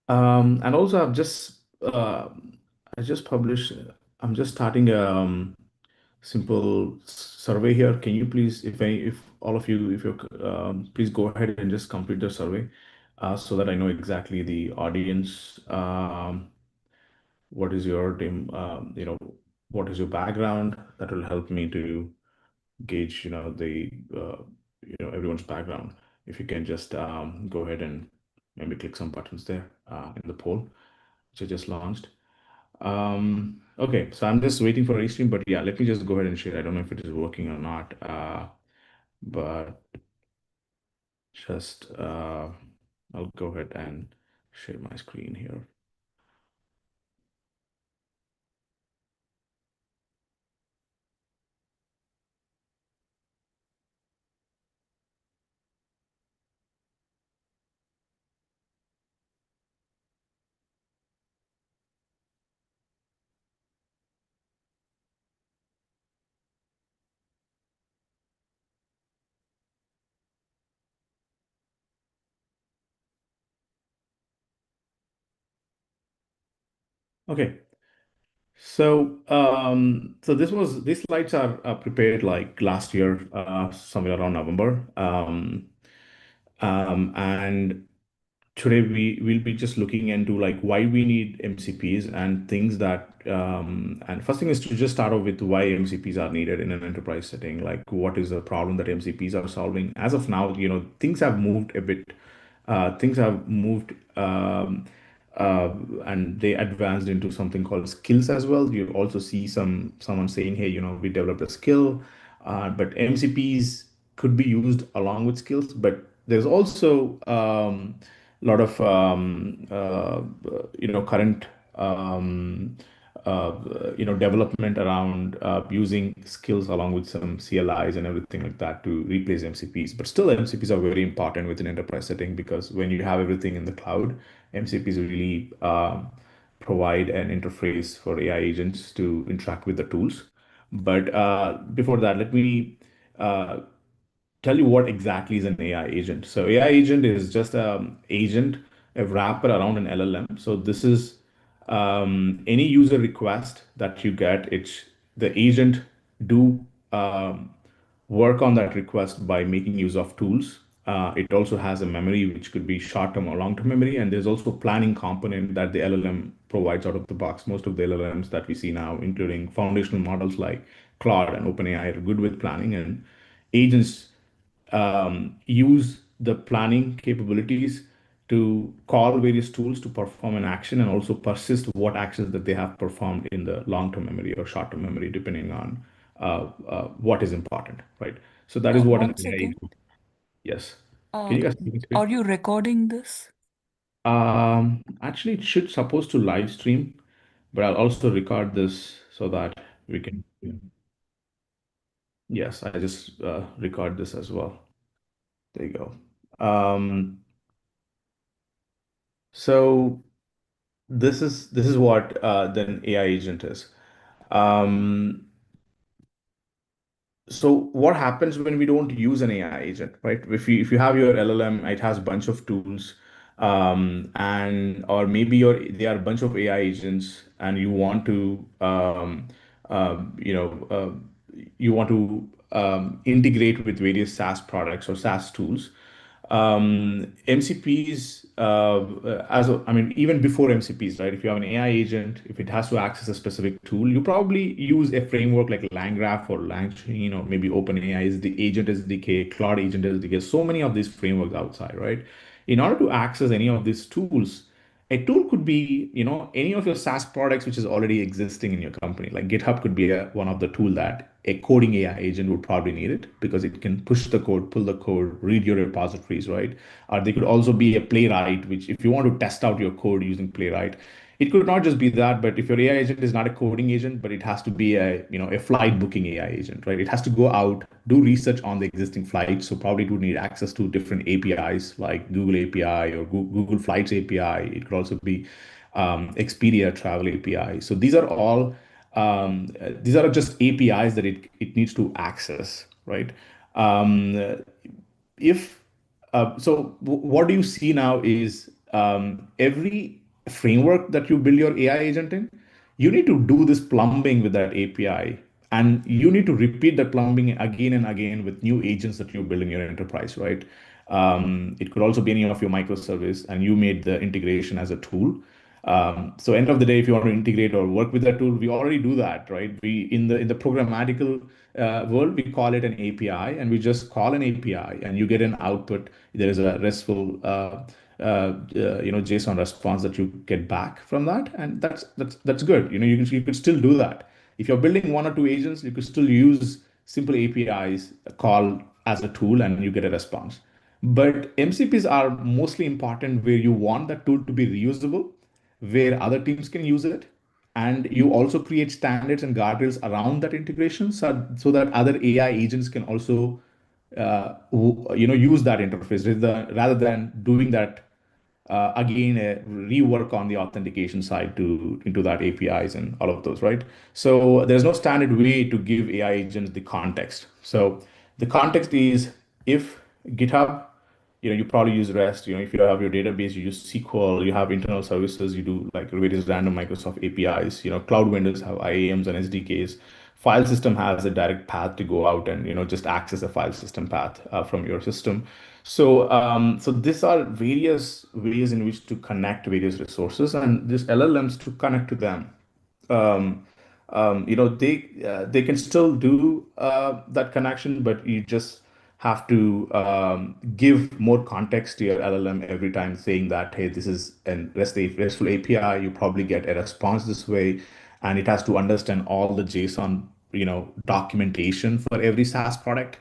And also I just published, I'm just starting a simple survey here. Can you please, if all of you, if you please go ahead and just complete the survey so that I know exactly the audience. What is your team, what is your background? That will help me to gauge, everyone's background. If you can just go ahead and maybe click some buttons there in the poll, which I just launched. Okay, so I'm just waiting for Restream, but yeah, let me just go ahead and share. I don't know if it is working or not, but just I'll go ahead and share my screen here. Okay, so these slides are prepared like last year, somewhere around November, and today we will be just looking into like why we need MCPs and things that and first thing is to just start off with why MCPs are needed in an enterprise setting. Like what is the problem that MCPs are solving? As of now, things have moved a bit. Things have moved uh, and they advanced into something called skills as well. You also see someone saying, hey, we developed a skill, but MCPs could be used along with skills, but there's also a lot of current development around using skills along with some CLIs and everything like that to replace MCPs. But still, MCPs are very important within enterprise setting because when you have everything in the cloud, MCPs really provide an interface for AI agents to interact with the tools. But before that, let me uh, tell you what exactly is an AI agent. So AI agent is just an agent, a wrapper around an LLM. So this is any user request that you get, it's the agent do work on that request by making use of tools. It also has a memory, which could be short-term or long-term memory, and there's also planning component that the LLM provides out of the box. Most of the LLMs that we see now, including foundational models like Claude and OpenAI, are good with planning, and agents use the planning capabilities to call various tools to perform an action and also persist what actions that they have performed in the long-term memory or short-term memory, depending on what is important, right? So that is what an One AI second. is. Yes. Can Uh, you guys see the are screen? you recording this? Actually, it should supposed to live stream, but I'll also record this so that we can. Yes, I just record this as well. There you go. So this is what then AI agent is. Um, so what happens when we don't use an AI agent, right? If you have your LLM, it has a bunch of tools, and or maybe there are a bunch of AI agents, and you want to integrate with various SaaS products or SaaS tools. MCPs, I mean, even before MCPs, right? If you have an AI agent, if it has to access a specific tool, you probably use a framework like LangGraph or LangChain or maybe OpenAI is the agent SDK, Claude agent SDK. So many of these frameworks outside, right? In order to access any of these tools, a tool could be, any of your SaaS products which is already existing in your company. Like GitHub could be one of the tool that a coding AI agent would probably need it because it can push the code, pull the code, read your repositories, right? Or they could also be a playwright, which if you want to test out your code using playwright, it could not just be that, but if your AI agent is not a coding agent, but it has to be a flight booking AI agent, right? It has to go out, do research on the existing flights. So probably it would need access to different APIs like Google API or Google Flights API. It could also be Expedia Travel API. So these are just APIs that it needs to access, right? If What do you see now is every framework that you build your AI agent in, you need to do this plumbing with that API. And you need to repeat that plumbing again and again with new agents that you build in your enterprise, right? It could also be any of your microservice, and you made the integration as a tool. So end of the day, if you want to integrate or work with that tool, we already do that, right? We in the programmatical world, we call it an API, and we just call an API, and you get an output. There is a RESTful, JSON response that you get back from that, and that's good. You could still do that. If you're building one or two agents, you could still use simple APIs call as a tool, and you get a response. But MCPs are mostly important where you want that tool to be reusable, where other teams can use it, and you also create standards and guardrails around that integration, so that other AI agents can also use that interface rather than doing that again, rework on the authentication side to into that APIs and all of those, right? So there's no standard way to give AI agents the context. So the context is, if GitHub, you probably use REST. If you have your database, you use SQL. You have internal services, you do like various random Microsoft APIs. Cloud vendors have IAMs and SDKs. File system has a direct path to go out and just access a file system path from your system. So these are various ways in which to connect various resources, and these LLMs to connect to them. Um, they can still do that connection, but you just have to give more context to your LLM every time, saying that, hey, this is a RESTful API. You probably get a response this way, and it has to understand all the JSON, documentation for every SaaS product.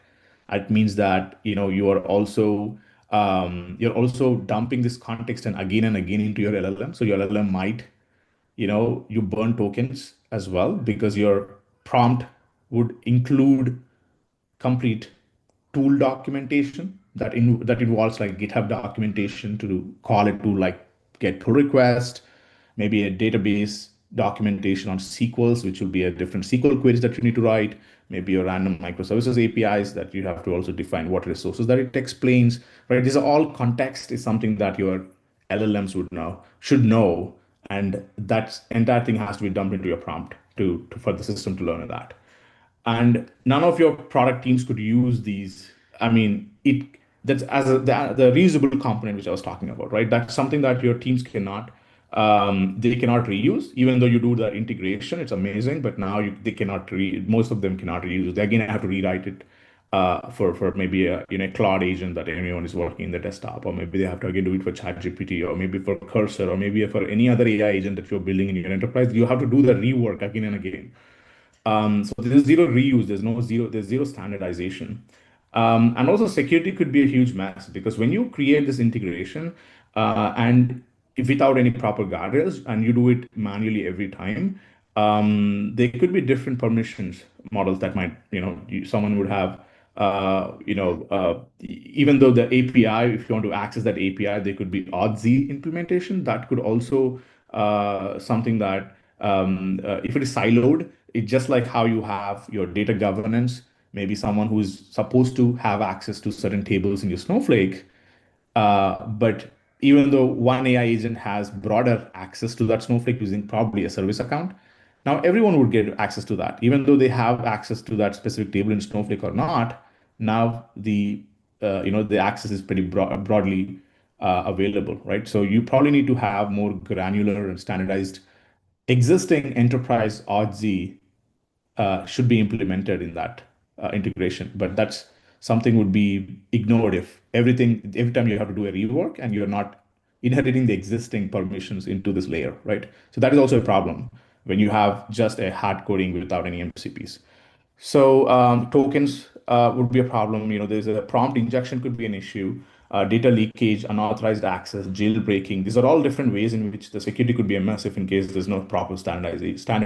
It means that you're also dumping this context and again into your LLM. So your LLM might, you burn tokens as well, because your prompt would include complete tool documentation that involves like GitHub documentation to call it to like get pull request, maybe a database documentation on SQLs, which will be a different SQL queries that you need to write, maybe your random microservices APIs that you have to also define what resources that it explains, right? These are all context is something that your LLMs should know, and that entire thing has to be dumped into your prompt for the system to learn that. And none of your product teams could use these. I mean, that's as the reusable component which I was talking about, right? That's something that your teams cannot, they cannot reuse. Even though you do the integration, it's amazing, but now they cannot most of them cannot reuse. They again have to rewrite it for maybe a cloud agent that anyone is working in the desktop, or maybe they have to again do it for ChatGPT, or maybe for Cursor, or maybe for any other AI agent that you're building in your enterprise. You have to do the rework again and again. So there's zero reuse, there's zero standardization. And also security could be a huge mess, because when you create this integration and if without any proper guardrails, and you do it manually every time, there could be different permissions models that might, someone would have, even though the API, if you want to access that API, there could be ODZ implementation. That could also something that if it is siloed, it's just like how you have your data governance, maybe someone who's supposed to have access to certain tables in your Snowflake. But even though one AI agent has broader access to that Snowflake using probably a service account, now everyone would get access to that, even though they have access to that specific table in Snowflake or not. Now the access is pretty broadly available, right? So you probably need to have more granular and standardized existing enterprise ODZ should be implemented in that integration. But that's something would be ignored if every time you have to do a rework and you're not inheriting the existing permissions into this layer, right? So that is also a problem when you have just a hard coding without any MCPs. So tokens would be a problem. There's a prompt injection could be an issue. Data leakage, unauthorized access, jailbreaking. These are all different ways in which the security could be a mess if in case there's no proper standard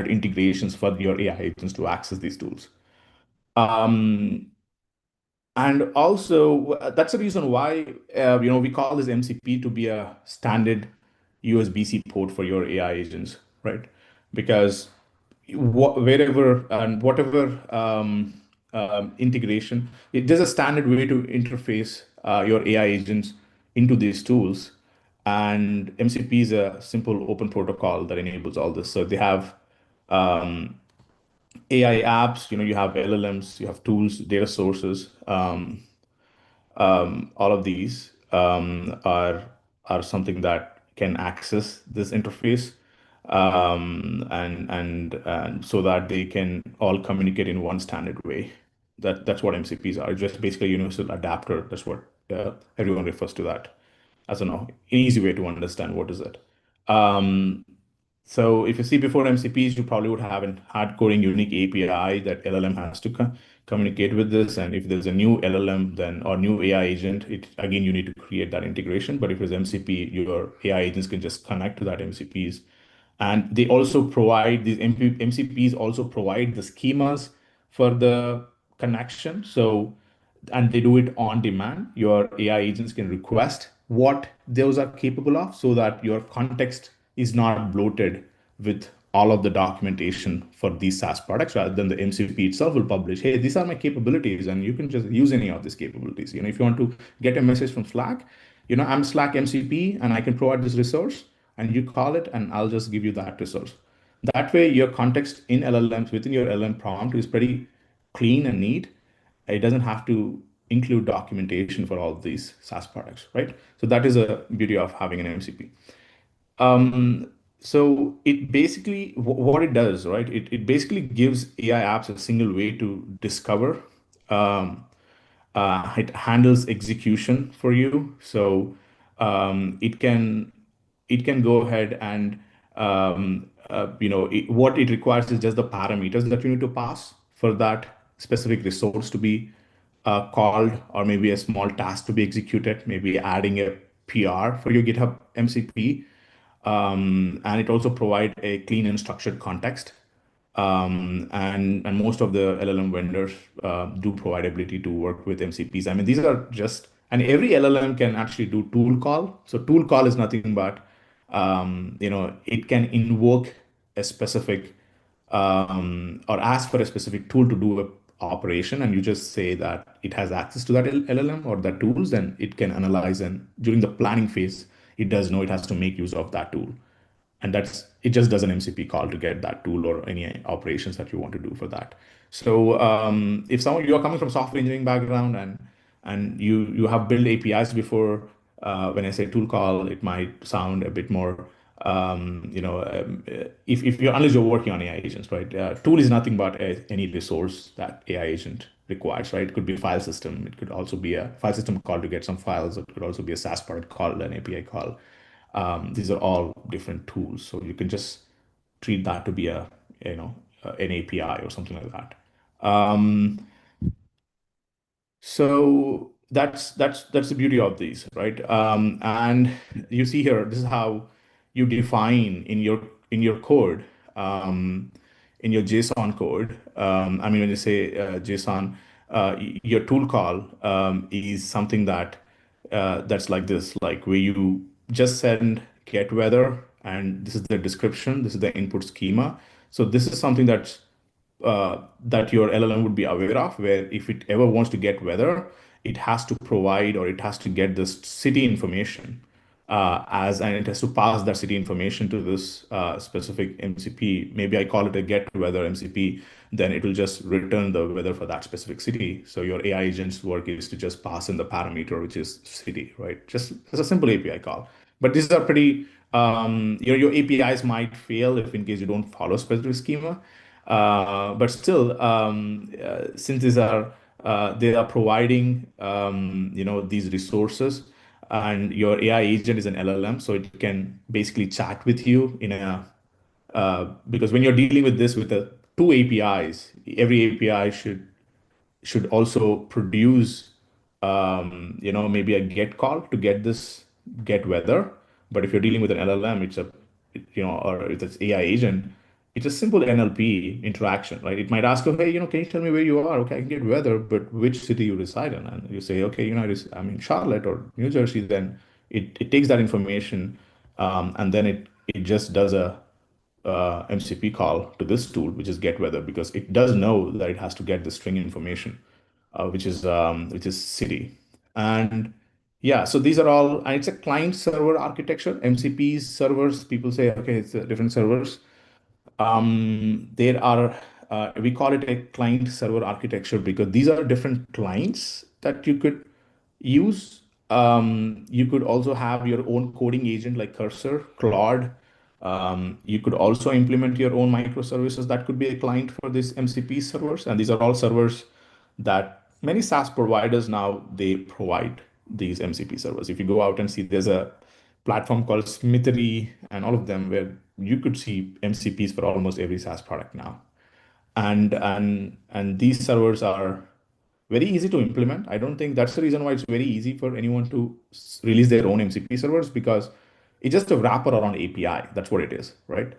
integrations for your AI agents to access these tools. Um, and also, that's the reason why we call this MCP to be a standard USB-C port for your AI agents, right? Because wherever and whatever integration, there's a standard way to interface your AI agents into these tools. And MCP is a simple open protocol that enables all this. So they have um, AI apps, you have LLMs, you have tools, data sources. All of these are something that can access this interface, and so that they can all communicate in one standard way. That's what MCPs are. Just basically universal adapter. That's what everyone refers to that as an easy way to understand what is it. Um, so if you see before MCPs, you probably would have a hard coding unique API that LLM has to communicate with this. And if there's a new LLM then or new AI agent, it again you need to create that integration. But if it's MCP, your AI agents can just connect to that MCPs. And they also provide these MCPs also provide the schemas for the connection. So and they do it on demand. Your AI agents can request what those are capable of so that your context is not bloated with all of the documentation for these SaaS products rather than the MCP itself will publish, hey, these are my capabilities, and you can just use any of these capabilities. If you want to get a message from Slack, I'm Slack MCP and I can provide this resource and you call it and I'll just give you that resource. That way, your context in LLMs within your LLM prompt is pretty clean and neat. It doesn't have to include documentation for all of these SaaS products, right? So that is a beauty of having an MCP. So it basically, what it does, right? It basically gives AI apps a single way to discover. Um, it handles execution for you, so it can go ahead and what it requires is just the parameters that you need to pass for that specific resource to be called, or maybe a small task to be executed, maybe adding a PR for your GitHub MCP. And it also provides a clean and structured context. And most of the LLM vendors do provide ability to work with MCPs. I mean, these are just, and every LLM can actually do tool call. So tool call is nothing but, it can invoke a specific or ask for a specific tool to do a operation, and you just say that it has access to that LLM or that tools, then it can analyze, and during the planning phase, it does know it has to make use of that tool, and that's it just does an MCP call to get that tool or any operations that you want to do for that. So if someone you are coming from software engineering background and you have built APIs before, when I say tool call, it might sound a bit more if you're unless you're working on AI agents, right? Tool is nothing but any resource that AI agent requires, right? It could be a file system. It could also be a file system call to get some files. It could also be a SaaS product call, an API call. These are all different tools, so you can just treat that to be an API or something like that. So that's the beauty of these, right? And you see here, this is how you define in your code, in your JSON code. I mean, when you say JSON, your tool call is something that's like this, like where you just send get weather, and this is the description, this is the input schema. So this is something that your LLM would be aware of, where if it ever wants to get weather, it has to provide or it has to get this city information and it has to pass that city information to this specific MCP. Maybe I call it a get weather MCP. Then it will just return the weather for that specific city. So your AI agent's work is to just pass in the parameter, which is city, right? Just as a simple API call. But these are pretty, your APIs might fail if in case you don't follow specific schema. But still, since they are providing these resources, and your AI agent is an LLM, so it can basically chat with you in a because when you're dealing with this with the two APIs, every API should also produce maybe a get call to get this get weather. But if you're dealing with an LLM, or if it's AI agent, it's a simple NLP interaction, right? It might ask, oh, hey, can you tell me where you are? Okay, I can get weather, but which city you reside in? And you say, okay, I'm in Charlotte or New Jersey. Then it takes that information, and then it just does a MCP call to this tool, which is get weather, because it does know that it has to get the string information, which is city. And Yeah, so these are all, and it's a client server architecture. MCP servers, people say, okay, it's different servers. There are, we call it a client server architecture because these are different clients that you could use. You could also have your own coding agent like Cursor, Claude. You could also implement your own microservices that could be a client for these MCP servers. And these are all servers that many SaaS providers now they provide these MCP servers. If you go out and see, there's a platform called Smithery and all of them where you could see MCPs for almost every SaaS product now. And these servers are very easy to implement. I don't think that's the reason why it's very easy for anyone to release their own MCP servers because it's just a wrapper around API. That's what it is, right?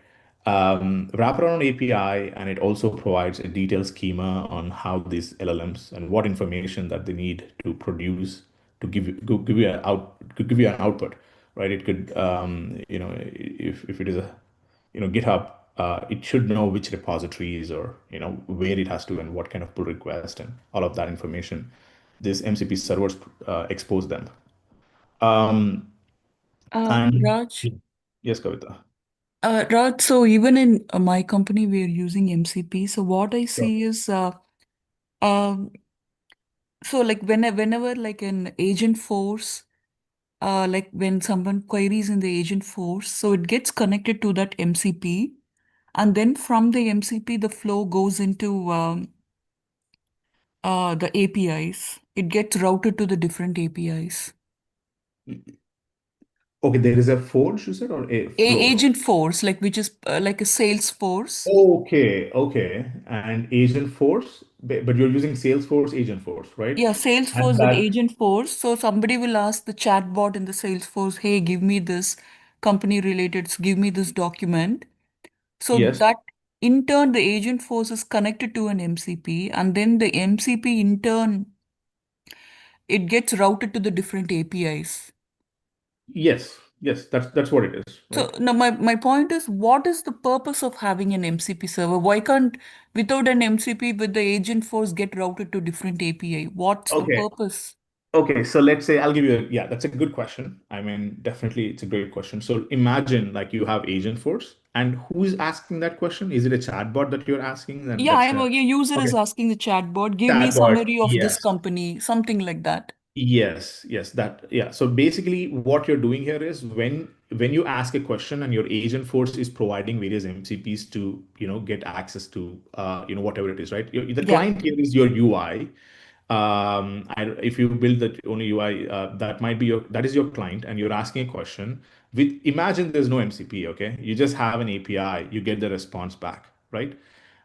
Wrapper around API, and it also provides a detailed schema on how these LLMs and what information that they need to produce to give you an output, right? It could, if it is a GitHub, it should know which repositories or where it has to and what kind of pull request and all of that information. These MCP servers expose them. Um, and Raj, yes, Kavita. Raj, so even in my company, we are using MCP. So what I Sure. see is, um, so like whenever like an agent force, like when someone queries in the agent force, so it gets connected to that MCP, and then from the MCP, the flow goes into the APIs. It gets routed to the different APIs. Okay, there is a forge, you said, or a flow? Agent force, like which is like a sales force. Okay, okay. And agent force, but you're using Salesforce agent force, right? Yeah, And Salesforce with that, agent force. So somebody will ask the chatbot in the Salesforce, hey, give me this company related, give me this document. So yes, that in turn, the agent force is connected to an MCP, and then the MCP in turn, it gets routed to the different APIs. yes, that's what it is, So right? now my point is, what is the purpose of having an MCP server? Why can't without an MCP with the agent force get routed to different API? What's the Okay. purpose? Okay, so let's say I'll give you yeah, that's a good question. I mean, definitely it's a great question. So imagine like you have agent force and who's asking that question? Is it a chatbot that you're asking? Then Yeah, that's I'm a a user okay. is asking the chatbot, give me Chatbot, summary of this yes. company, something like that. Yes, that yeah. So basically what you're doing here is when you ask a question and your agent force is providing various MCPs to, get access to whatever it is, right? The Yeah, client here is your UI. If you build that only UI, that is your client, and you're asking a question. With imagine there's no MCP, okay? You just have an API, you get the response back, right?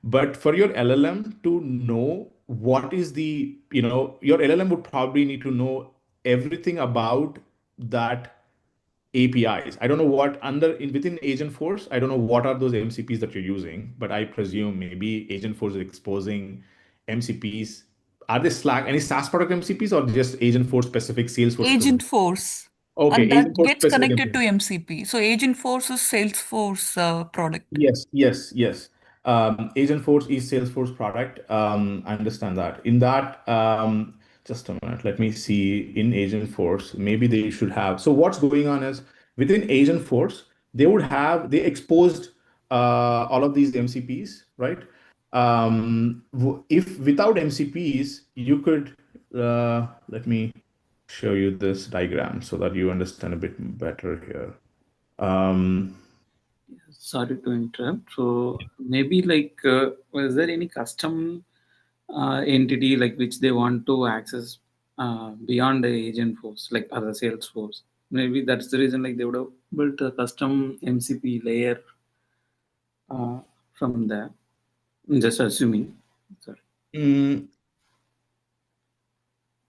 But for your LLM to know what is your LLM would probably need to know everything about that APIs. I don't know what within Agent Force, I don't know what are those MCPs that you're using, but I presume maybe Agent Force is exposing MCPs. Are they Slack any SaaS product MCPs or just Agent Force specific, Salesforce agent specific? force. Okay, And Agent that Force gets specific connected to MCP. MCP. So agent force is Salesforce product. Yes. Agent Force is Salesforce product. I understand that. In that, just a minute, let me see in Agent Force, maybe they should have. So what's going on is within Agent Force, they exposed all of these MCPs, right? If without MCPs, you could, let me show you this diagram so that you understand a bit better here. Um, Sorry to interrupt. So maybe was there any custom entity like which they want to access beyond the agent force, like other sales force? Maybe that's the reason like they would have built a custom MCP layer uh, from there. I'm just assuming. Sorry. mm,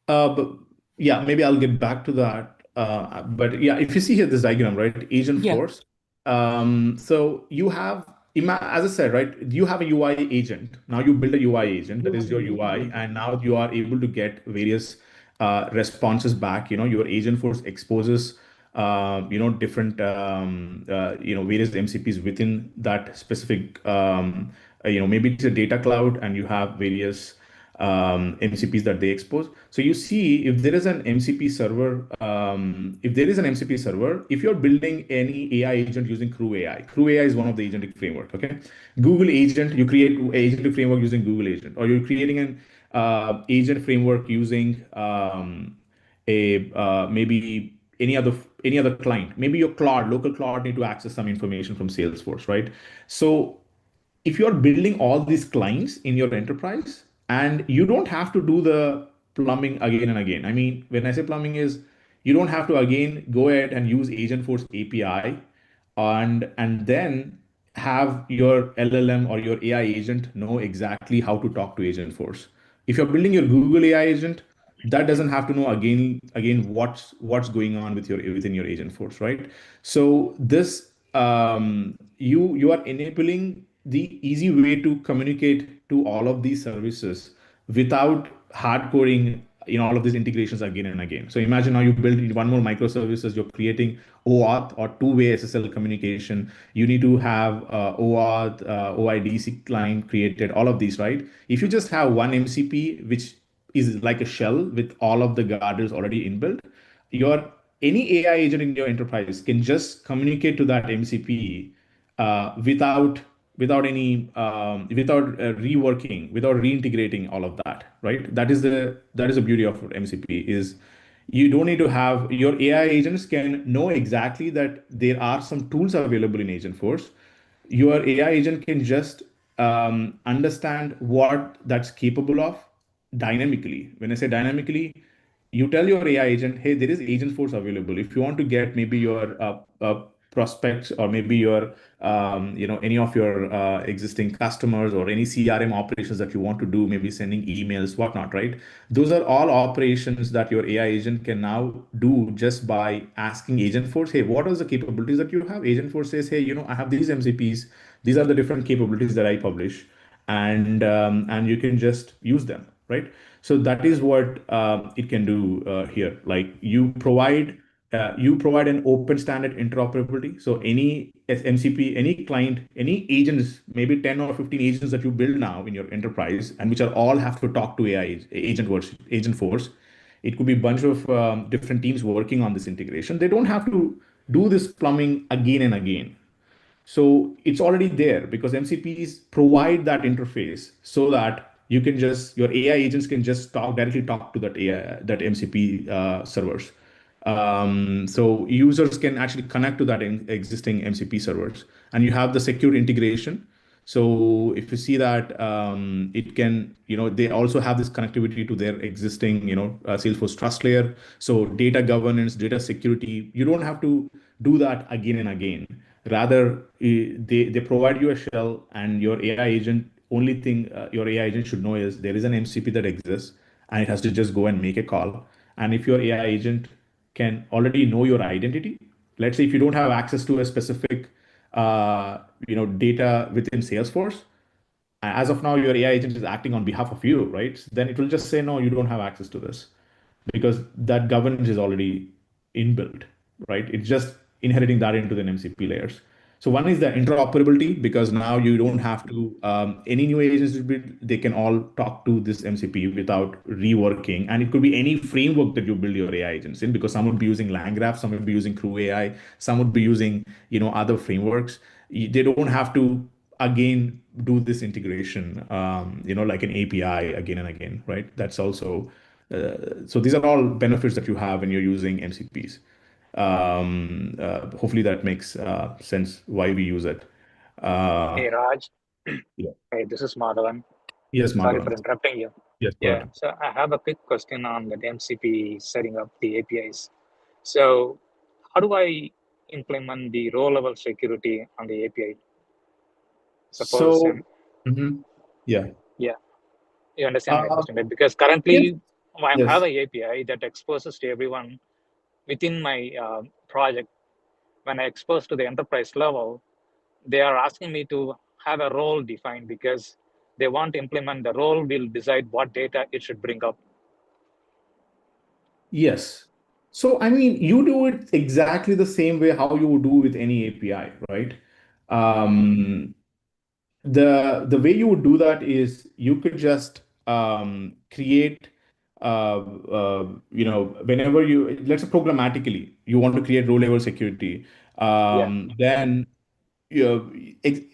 but yeah, maybe I'll get back to that. But yeah, if you see here this diagram, right, agent Yeah. force. So you have, as I said, right, you have a UI agent. Now you build a UI agent that is your UI, and now you are able to get various responses back. Your agent force exposes, different, various MCPs within that specific, maybe it's a data cloud, and you have various MCPs that they expose. So you see, if there is an MCP server, if you're building any AI agent using Crew AI, Crew AI is one of the agentic framework. Okay, Google agent, you create agentic framework using Google agent, or you're creating an agent framework using a maybe any other client, maybe your Claude, local Claude need to access some information from Salesforce, right? So if you're building all these clients in your enterprise and you don't have to do the plumbing again and again. I mean, when I say plumbing is you don't have to again go ahead and use Agentforce API and then have your LLM or your AI agent know exactly how to talk to Agentforce. If you're building your Google AI agent, that doesn't have to know again what's going on with your within your Agentforce, right? So this you are enabling the easy way to communicate to all of these services without hard coding in all of these integrations again and again. So imagine now you build one more microservices, you're creating OAuth or two-way SSL communication. You need to have OAuth, OIDC client created, all of these, right? If you just have one MCP, which is like a shell with all of the guardrails already inbuilt, your any AI agent in your enterprise can just communicate to that MCP without any without reworking, without reintegrating all of that, right? That is the beauty of MCP is you don't need to have your AI agents can know exactly that there are some tools available in Agentforce. Your AI agent can just understand what that's capable of dynamically. When I say dynamically, you tell your AI agent, hey, there is Agentforce available. If you want to get maybe your prospects or maybe your any of your existing customers or any CRM operations that you want to do, maybe sending emails, whatnot, right? Those are all operations that your AI agent can now do just by asking Agentforce, hey, what are the capabilities that you have? Agentforce says, hey, I have these MCPs. These are the different capabilities that I publish, and you can just use them, right? So that is what it can do here. Like you provide an open standard interoperability. So any MCP, any client, any agents, maybe 10 or 15 agents that you build now in your enterprise, and which are all have to talk to AI agent force. It could be a bunch of different teams working on this integration. They don't have to do this plumbing again and again. So it's already there because MCPs provide that interface so that your AI agents can just directly talk to that AI, that MCP servers. So users can actually connect to that existing MCP servers, and you have the secure integration. So if you see that it can, they also have this connectivity to their existing, Salesforce trust layer. So data governance, data security, you don't have to do that again and again. Rather, they provide you a shell, and your AI agent, only thing your AI agent should know is there is an MCP that exists, and it has to just go and make a call. And if your AI agent can already know your identity, let's say if you don't have access to a specific data within Salesforce, as of now your AI agent is acting on behalf of you, right? Then it will just say, no, you don't have access to this because that governance is already inbuilt, right? It's just inheriting that into the MCP layers. So one is the interoperability, because now you don't have to any new agents they can all talk to this MCP without reworking, and it could be any framework that you build your AI agents in, because some would be using LangGraph, some would be using Crew AI, some would be using other frameworks. They don't have to again do this integration, like an API again and again, right? That's also so these are all benefits that you have when you're using MCPs. Hopefully that makes sense why we use it. Uh, Hey Raj, yeah. hey, this is Madhavan. Yes, Sorry for Madhavan. interrupting you. Yes, go Yeah, ahead. so I have a quick question on the MCP setting up the APIs. So, how do I implement the row-level security on the API? Suppose, So, mhm. Yeah. yeah, you understand my Uh, question, right? Because yes, currently I have yes. an API that exposes to everyone within my project. When I expose to the enterprise level, they are asking me to have a role defined because they want to implement the role will decide what data it should bring up. Yes. So, I mean, you do it exactly the same way how you would do with any API, right? Um, the way you would do that is you could just create, whenever you, let's say programmatically, you want to create row level security, then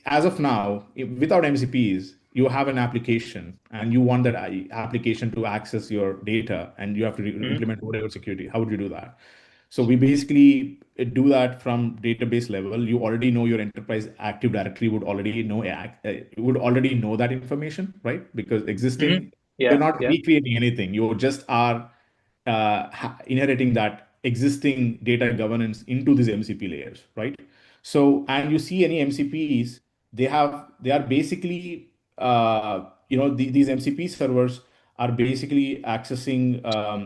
as of now, without MCPs, you have an application and you want that application to access your data and you have to implement row level security. How would you do that? So we basically do that from database level. You already know your enterprise Active Directory would already know that information, right? Because existing, you're not recreating anything. You just are inheriting that existing data governance into these MCP layers, right? So, and you see any MCPs, they are basically, these MCP servers are basically accessing,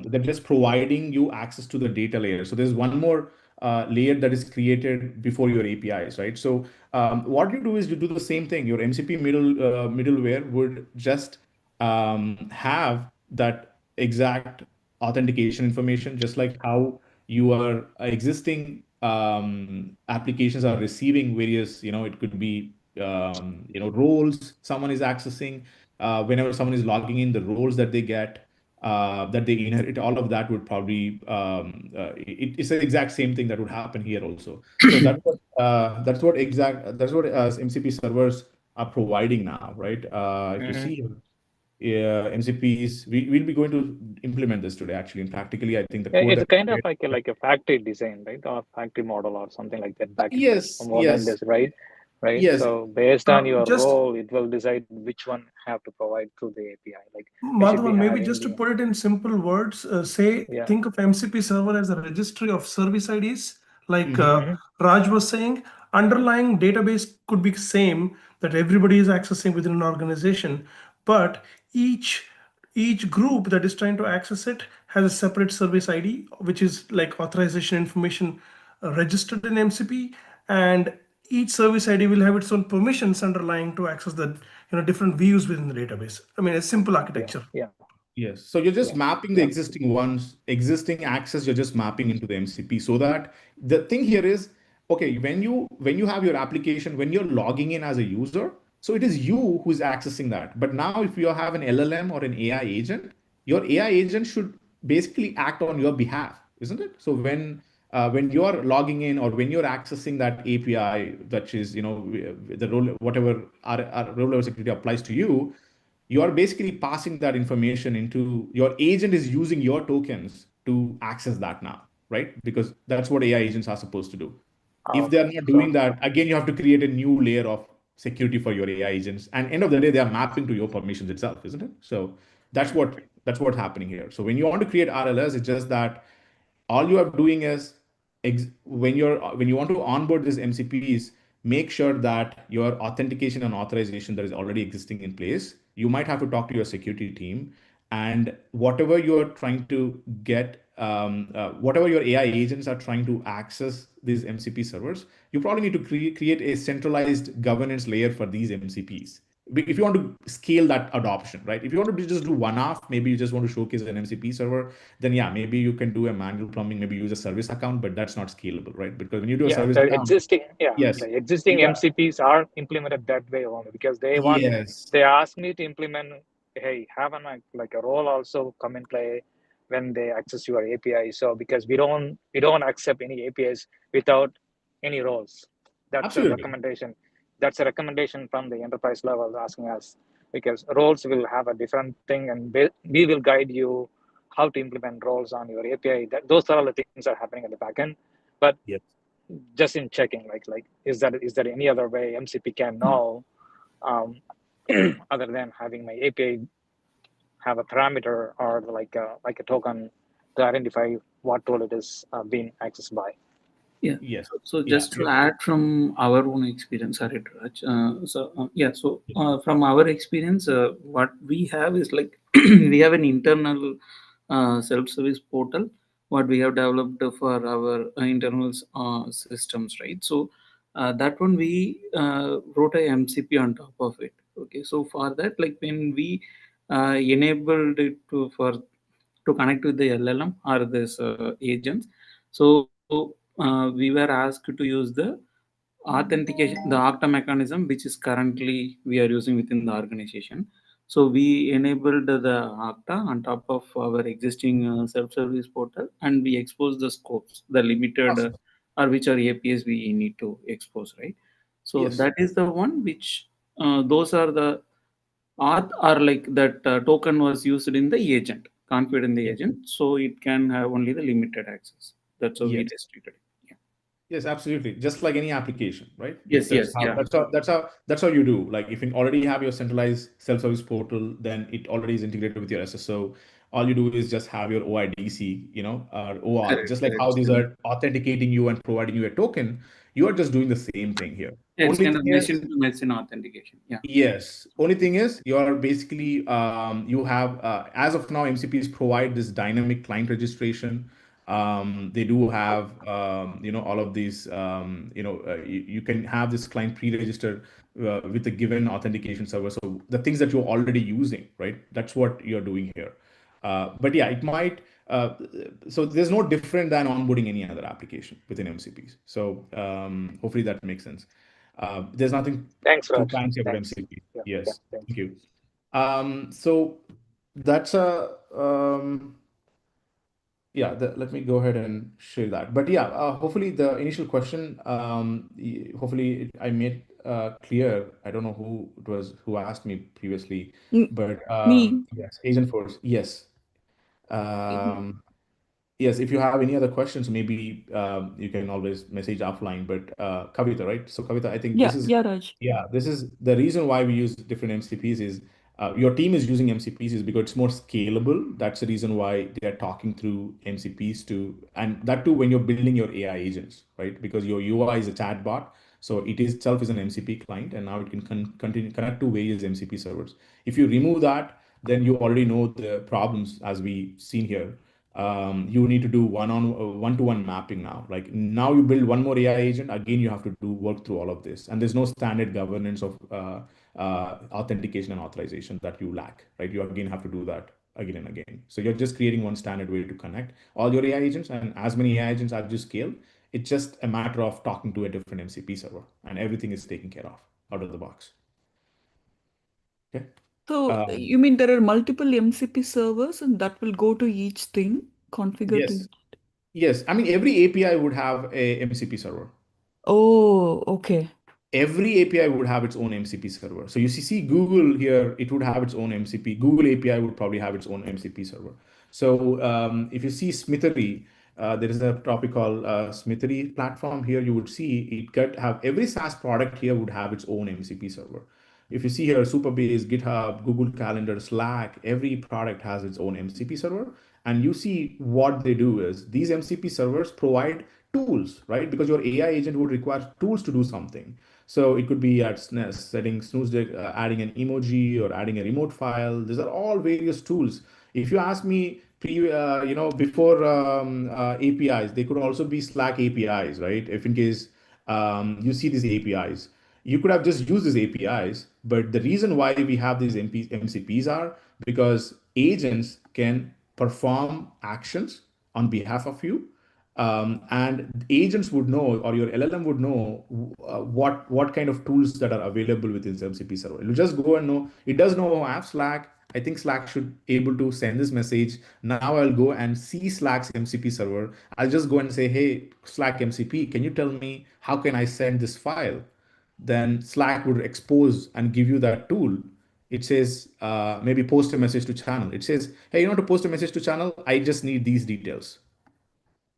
they're just providing you access to the data layer. So there's one more layer that is created before your APIs, right? So what you do is you do the same thing. Your MCP middleware would just have that exact authentication information, just like how your existing applications are receiving various, it could be, roles someone is accessing. Whenever someone is logging in, the roles that they get, that they inherit, all of that would probably, it's the exact same thing that would happen here also. So that's what MCP servers are providing now, right? If you see, MCPs, we'll be going to implement this today, actually. And practically, I think the code It's that kind of like a factory design, right? Or factory model or something like that back in yes, more than this, right? Right. yes, So based on your Just role, it will decide which one have to provide through the API. Like it should be Madhavan, maybe having just to the put it in simple words, think of MCP server as a registry of service IDs. Like Raj was saying, underlying database could be same that everybody is accessing within an organization, but each group that is trying to access it has a separate service ID, which is like authorization information registered in MCP, and each service ID will have its own permissions underlying to access the different views within the database. I mean, a simple architecture. Yes. So you're just mapping the existing access, you're just mapping into the MCP, so that the thing here is, okay, when you have your application, when you're logging in as a user, so it is you who's accessing that. But now if you have an LLM or an AI agent, your AI agent should basically act on your behalf, isn't it? So when you're logging in or when you're accessing that API, that is, the role, whatever our role level security applies to you, you are basically passing that information into your agent is using your tokens to access that now, right? Because that's what AI agents are supposed to do. If they're not doing that, again, you have to create a new layer of security for your AI agents. And end of the day, they are mapping to your permissions itself, isn't it? So that's what's happening here. So when you want to create RLS, it's just that all you are doing is when you want to onboard these MCPs, make sure that your authentication and authorization that is already existing in place. You might have to talk to your security team, and whatever you're trying to get, whatever your AI agents are trying to access these MCP servers, you probably need to create a centralized governance layer for these MCPs. If you want to scale that adoption, right? If you want to just do one off, maybe you just want to showcase an MCP server, then yeah, maybe you can do a manual plumbing, maybe use a service account, but that's not scalable, right? Because when you do a service the account, existing MCPs are implemented that way only because they ask me to implement, hey, have like a role also come in play when they access your API. So because we don't accept any APIs without any roles. That's a recommendation. That's a recommendation from the enterprise level asking us, because roles will have a different thing, and we will guide you how to implement roles on your API. Those are all the things that are happening at the backend. But just in checking, like is there any other way MCP can know other than having my API have a parameter or like a token to identify what role it is being accessed by? So just to add from our own experience, sorry, Raj. From our experience, what we have is like we have an internal self-service portal what we have developed for our internal systems, right? So that one we wrote a MCP on top of it. Okay, so for that, like when we enabled it to connect with the LLM or this agents, so we were asked to use the authentication, the Okta mechanism, which is currently we are using within the organization. So we enabled the Okta on top of our existing self-service portal, and we expose the scopes, the limited Awesome. or which are APIs we need to expose, right? So Yes. that is the one which those are the auth are like that token was used in the agent, configured in the Yes. agent, so it can have only the limited access. That's how we Yes. restricted it. Yeah. Yes, absolutely. Just like any application, right? Yes, That's yes, how yeah. that's how you do. Like if you already have your centralized self-service portal, then it already is integrated with your SSO. All you do is just have your OIDC, or OAuth. Correct, Just like correct. how these are authenticating you and providing you a token, you are just doing the same thing here. Yeah, it's Only kind thing of is, machine to machine authentication. Yeah. yes. Only thing is, you're basically you have as of now, MCPs provide this dynamic client registration. They do have all of these. You can have this client pre-registered with a given authentication server. So the things that you're already using, right? That's what you're doing here. But yeah, it might. So there's no different than onboarding any other application within MCPs. So hopefully that makes sense. There's nothing Thanks, too Raj. fancy about Thanks. MCP. Yeah, yeah, Yes, thanks. thank you. So that's a yeah. Let me go ahead and share that. But yeah, hopefully the initial question, hopefully I made clear. I don't know who it was who asked me previously, Mm, but Me. yes, Agent Force. Yes. Um, Yes, if you have any other questions, maybe you can always message offline. But Kavita, right? So Kavita, I think Yeah, yeah, Raj. this is the reason why we use different MCPs is your team is using MCPs is because it's more scalable. That's the reason why they are talking through MCPs and that too when you're building your AI agents, right? Because your UI is a chatbot, so it is itself is an MCP client, and now it can continue connect to various MCP servers. If you remove that, then you already know the problems as we seen here. You need to do one-to-one mapping now. Like now you build one more AI agent, again, you have to do work through all of this. And there's no standard governance of authentication and authorization that you lack, right? You again have to do that again and again. So you're just creating one standard way to connect all your AI agents, and as many AI agents as you scale, it's just a matter of talking to a different MCP server and everything is taken care of out of the box. Okay. So Um, you mean there are multiple MCP servers and that will go to each thing, configure to yes. each? Yes. I mean, every API would have a MCP server. Oh, okay. Every API would have its own MCP server. So you see Google here, it would have its own MCP. Google API would probably have its own MCP server. So if you see Smithery, there is a topic called Smithery platform here. You would see it could have every SaaS product here would have its own MCP server. If you see here, Superbase, GitHub, Google Calendar, Slack, every product has its own MCP server. And you see what they do is these MCP servers provide tools, right? Because your AI agent would require tools to do something. So it could be at setting snooze, adding an emoji or adding a remote file. These are all various tools. If you ask me, before APIs, they could also be Slack APIs, right? If in case you see these APIs, you could have just used these APIs. But the reason why we have these MCPs are because agents can perform actions on behalf of you, and agents would know, or your LLM would know what kind of tools that are available within the MCP server. It will just go and know. It does know, oh, I have Slack. I think Slack should able to send this message. Now I'll go and see Slack's MCP server. I'll just go and say, hey, Slack MCP, can you tell me how can I send this file? Then Slack would expose and give you that tool. It says maybe post a message to channel. It says, hey, to post a message to channel, I just need these details.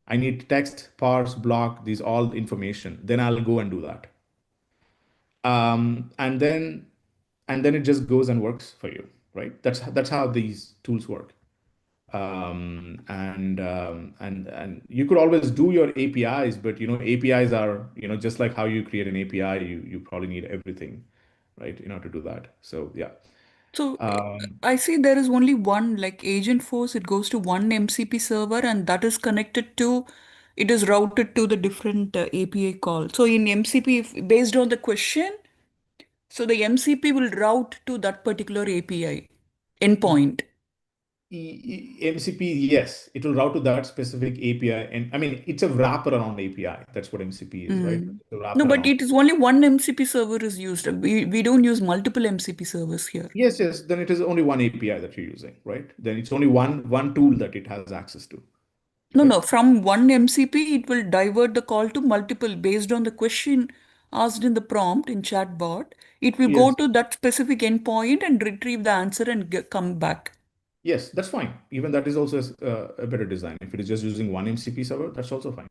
I need text, parse, block, these all information. Then I'll go and do that. And then it just goes and works for you, right? That's how these tools work. And you could always do your APIs, but APIs are just like how you create an API, you probably need everything, right, in order to do that. So yeah. So Um, I see there is only one like agent force. It goes to one MCP server and that is connected to, it is routed to the different API call. So in MCP, based on the question, so the MCP will route to that particular API endpoint. MCP, yes, it will route to that specific API. And I mean, it's a wraparound API. That's what MCP is, right? It's a No, but wraparound. it is only one MCP server is used. We don't use multiple MCP servers here. Yes, yes. Then it is only one API that you're using, right? Then it's only one tool that it has access to. No, Right? no. From one MCP, it will divert the call to multiple based on the question asked in the prompt in chatbot. It will go Yes. to that specific endpoint and retrieve the answer and come back. Yes, that's fine. Even that is also a better design. If it is just using one MCP server, that's also fine,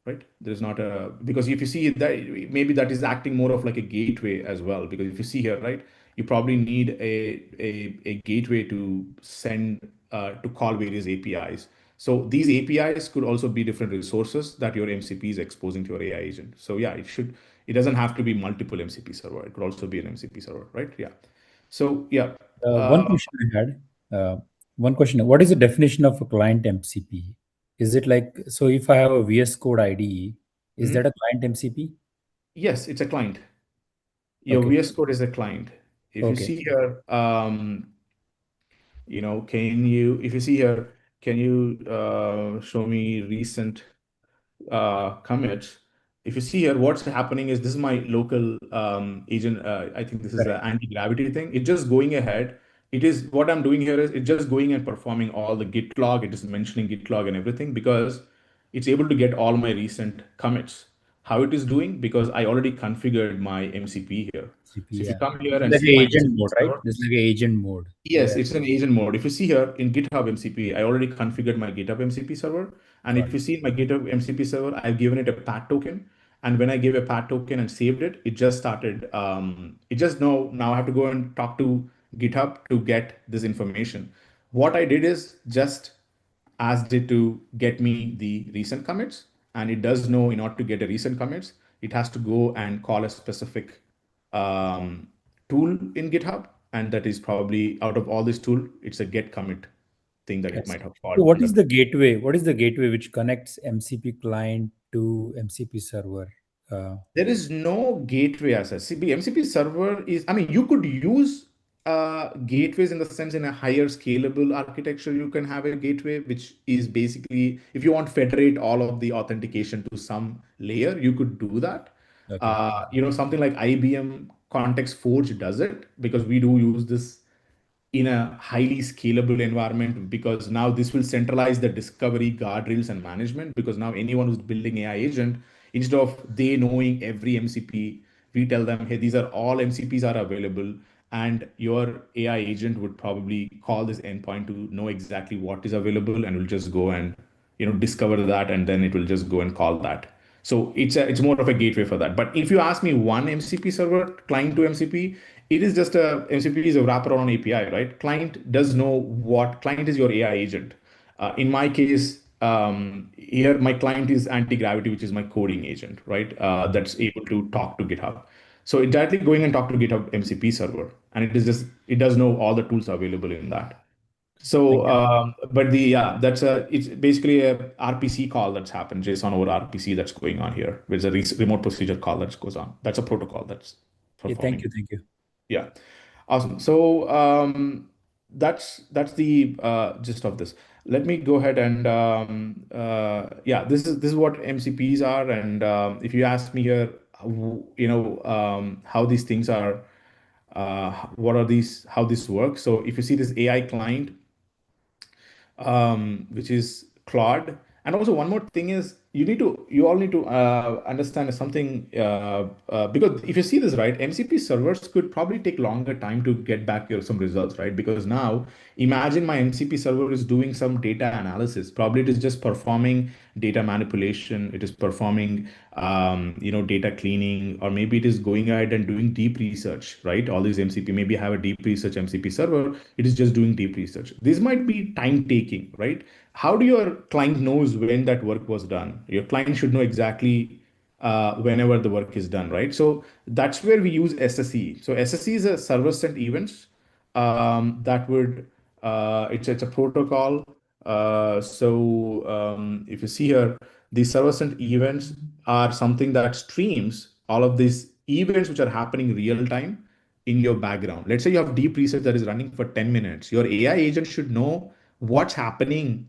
right? There's not a, because if you see that, maybe that is acting more of like a gateway as well. Because if you see here, right, you probably need a gateway to send to call various APIs. So these APIs could also be different resources that your MCP is exposing to your AI agent. So yeah, it doesn't have to be multiple MCP server. It could also be an MCP server, right? Yeah. So yeah. One question I had. One question. What is the definition of a client MCP? Is it like, so if I have a VS Code IDE, is that a client MCP? Yes, it's a client. Your Okay. VS Code is a client. If you Okay. see here, if you see here, can you show me recent commits? If you see here, what's happening is this is my local agent. I think this is an Correct. anti-gravity thing. It's just going ahead. It is what I'm doing here is it's just going and performing all the git log. It is mentioning git log and everything because it's able to get all my recent commits. How it is doing? Because I already configured my MCP here. MCP, So if you yeah. come here It's and like see an my agent MCP mode, right? server, It's like an agent mode. yes, Where it's an agent mode. If you see here in GitHub MCP, I already configured my GitHub MCP server. And got if you see in my GitHub MCP server, I've given it a PAT token. And when I gave a PAT token and saved it, it just started. It just now I have to go and talk to GitHub to get this information. What I did is just asked it to get me the recent commits. And it does know in order to get a recent commits, it has to go and call a specific um, tool in GitHub, and that is probably out of all this tool, it's a get commit thing that it Yes. might have So called. what And is that, the gateway? What is the gateway which connects MCP client to MCP server? there is no gateway as such. CP MCP server is, I mean, you could use gateways in the sense in a higher scalable architecture. You can have a gateway, which is basically, if you want to federate all of the authentication to some layer, you could do that. Okay. Something like IBM Context Forge does it because we do use this in a highly scalable environment because now this will centralize the discovery guardrails and management because now anyone who's building AI agent, instead of they knowing every MCP, we tell them, hey, these are all MCPs are available and your AI agent would probably call this endpoint to know exactly what is available and will just go and discover that and then it will just go and call that. So it's more of a gateway for that. But if you ask me one MCP server, client to MCP, it is just MCP is a wraparound API, right? Client does know what client is your AI agent. In my case, here my client is anti-gravity, which is my coding agent, right? That's able to talk to GitHub. So it directly going and talk to GitHub MCP server, and it does know all the tools available in that. So, Thank you. but it's basically a RPC call that's happened, JSON over RPC that's going on here. There's a remote procedure call that goes on. That's a protocol that's Yeah, thank performing. you. Thank you. Yeah, awesome. So that's the gist of this. Let me go ahead and this is what MCPs are, and if you ask me here, how these things are, what are these, how this works. So if you see this AI client, which is Claude. And also one more thing is you all need to understand something because if you see this right, MCP servers could probably take longer time to get back some results, right? Because now imagine my MCP server is doing some data analysis. Probably it is just performing data manipulation. It is performing data cleaning, or maybe it is going ahead and doing deep research, right? All these MCP maybe have a deep research MCP server. It is just doing deep research. This might be time taking, right? How do your client knows when that work was done? Your client should know exactly whenever the work is done, right? So that's where we use SSE. So SSE is a server sent events that would it's a protocol. If you see here, the server sent events are something that streams all of these events which are happening real time in your background. Let's say you have deep research that is running for 10 minutes. Your AI agent should know what's happening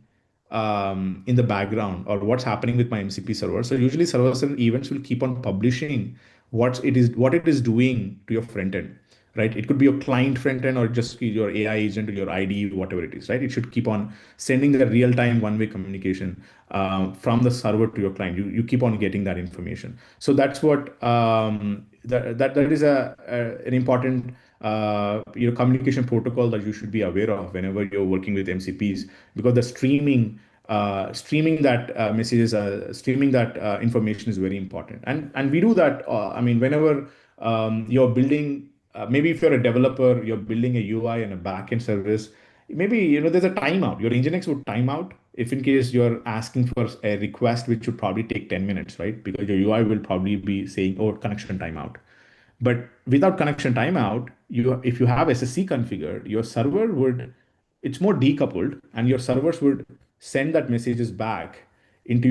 in the background or what's happening with my MCP server. So usually servers and events will keep on publishing what it is doing to your front end, right? It could be your client front end or just your AI agent or your IDE, whatever it is, right? It should keep on sending the real time one way communication from the server to your client. You keep on getting that information. So that's what that is an important communication protocol that you should be aware of whenever you're working with MCPs, because the streaming that messages, streaming that information is very important. And we do that. I mean, whenever you're building, maybe if you're a developer, you're building a UI and a backend service. Maybe there's a timeout. Your Nginx would time out if in case you're asking for a request, which would probably take 10 minutes, right? Because your UI will probably be saying, "Oh, connection timeout." But without connection timeout, if you have SSC configured, your server would, it's more decoupled, and your servers would send that messages back into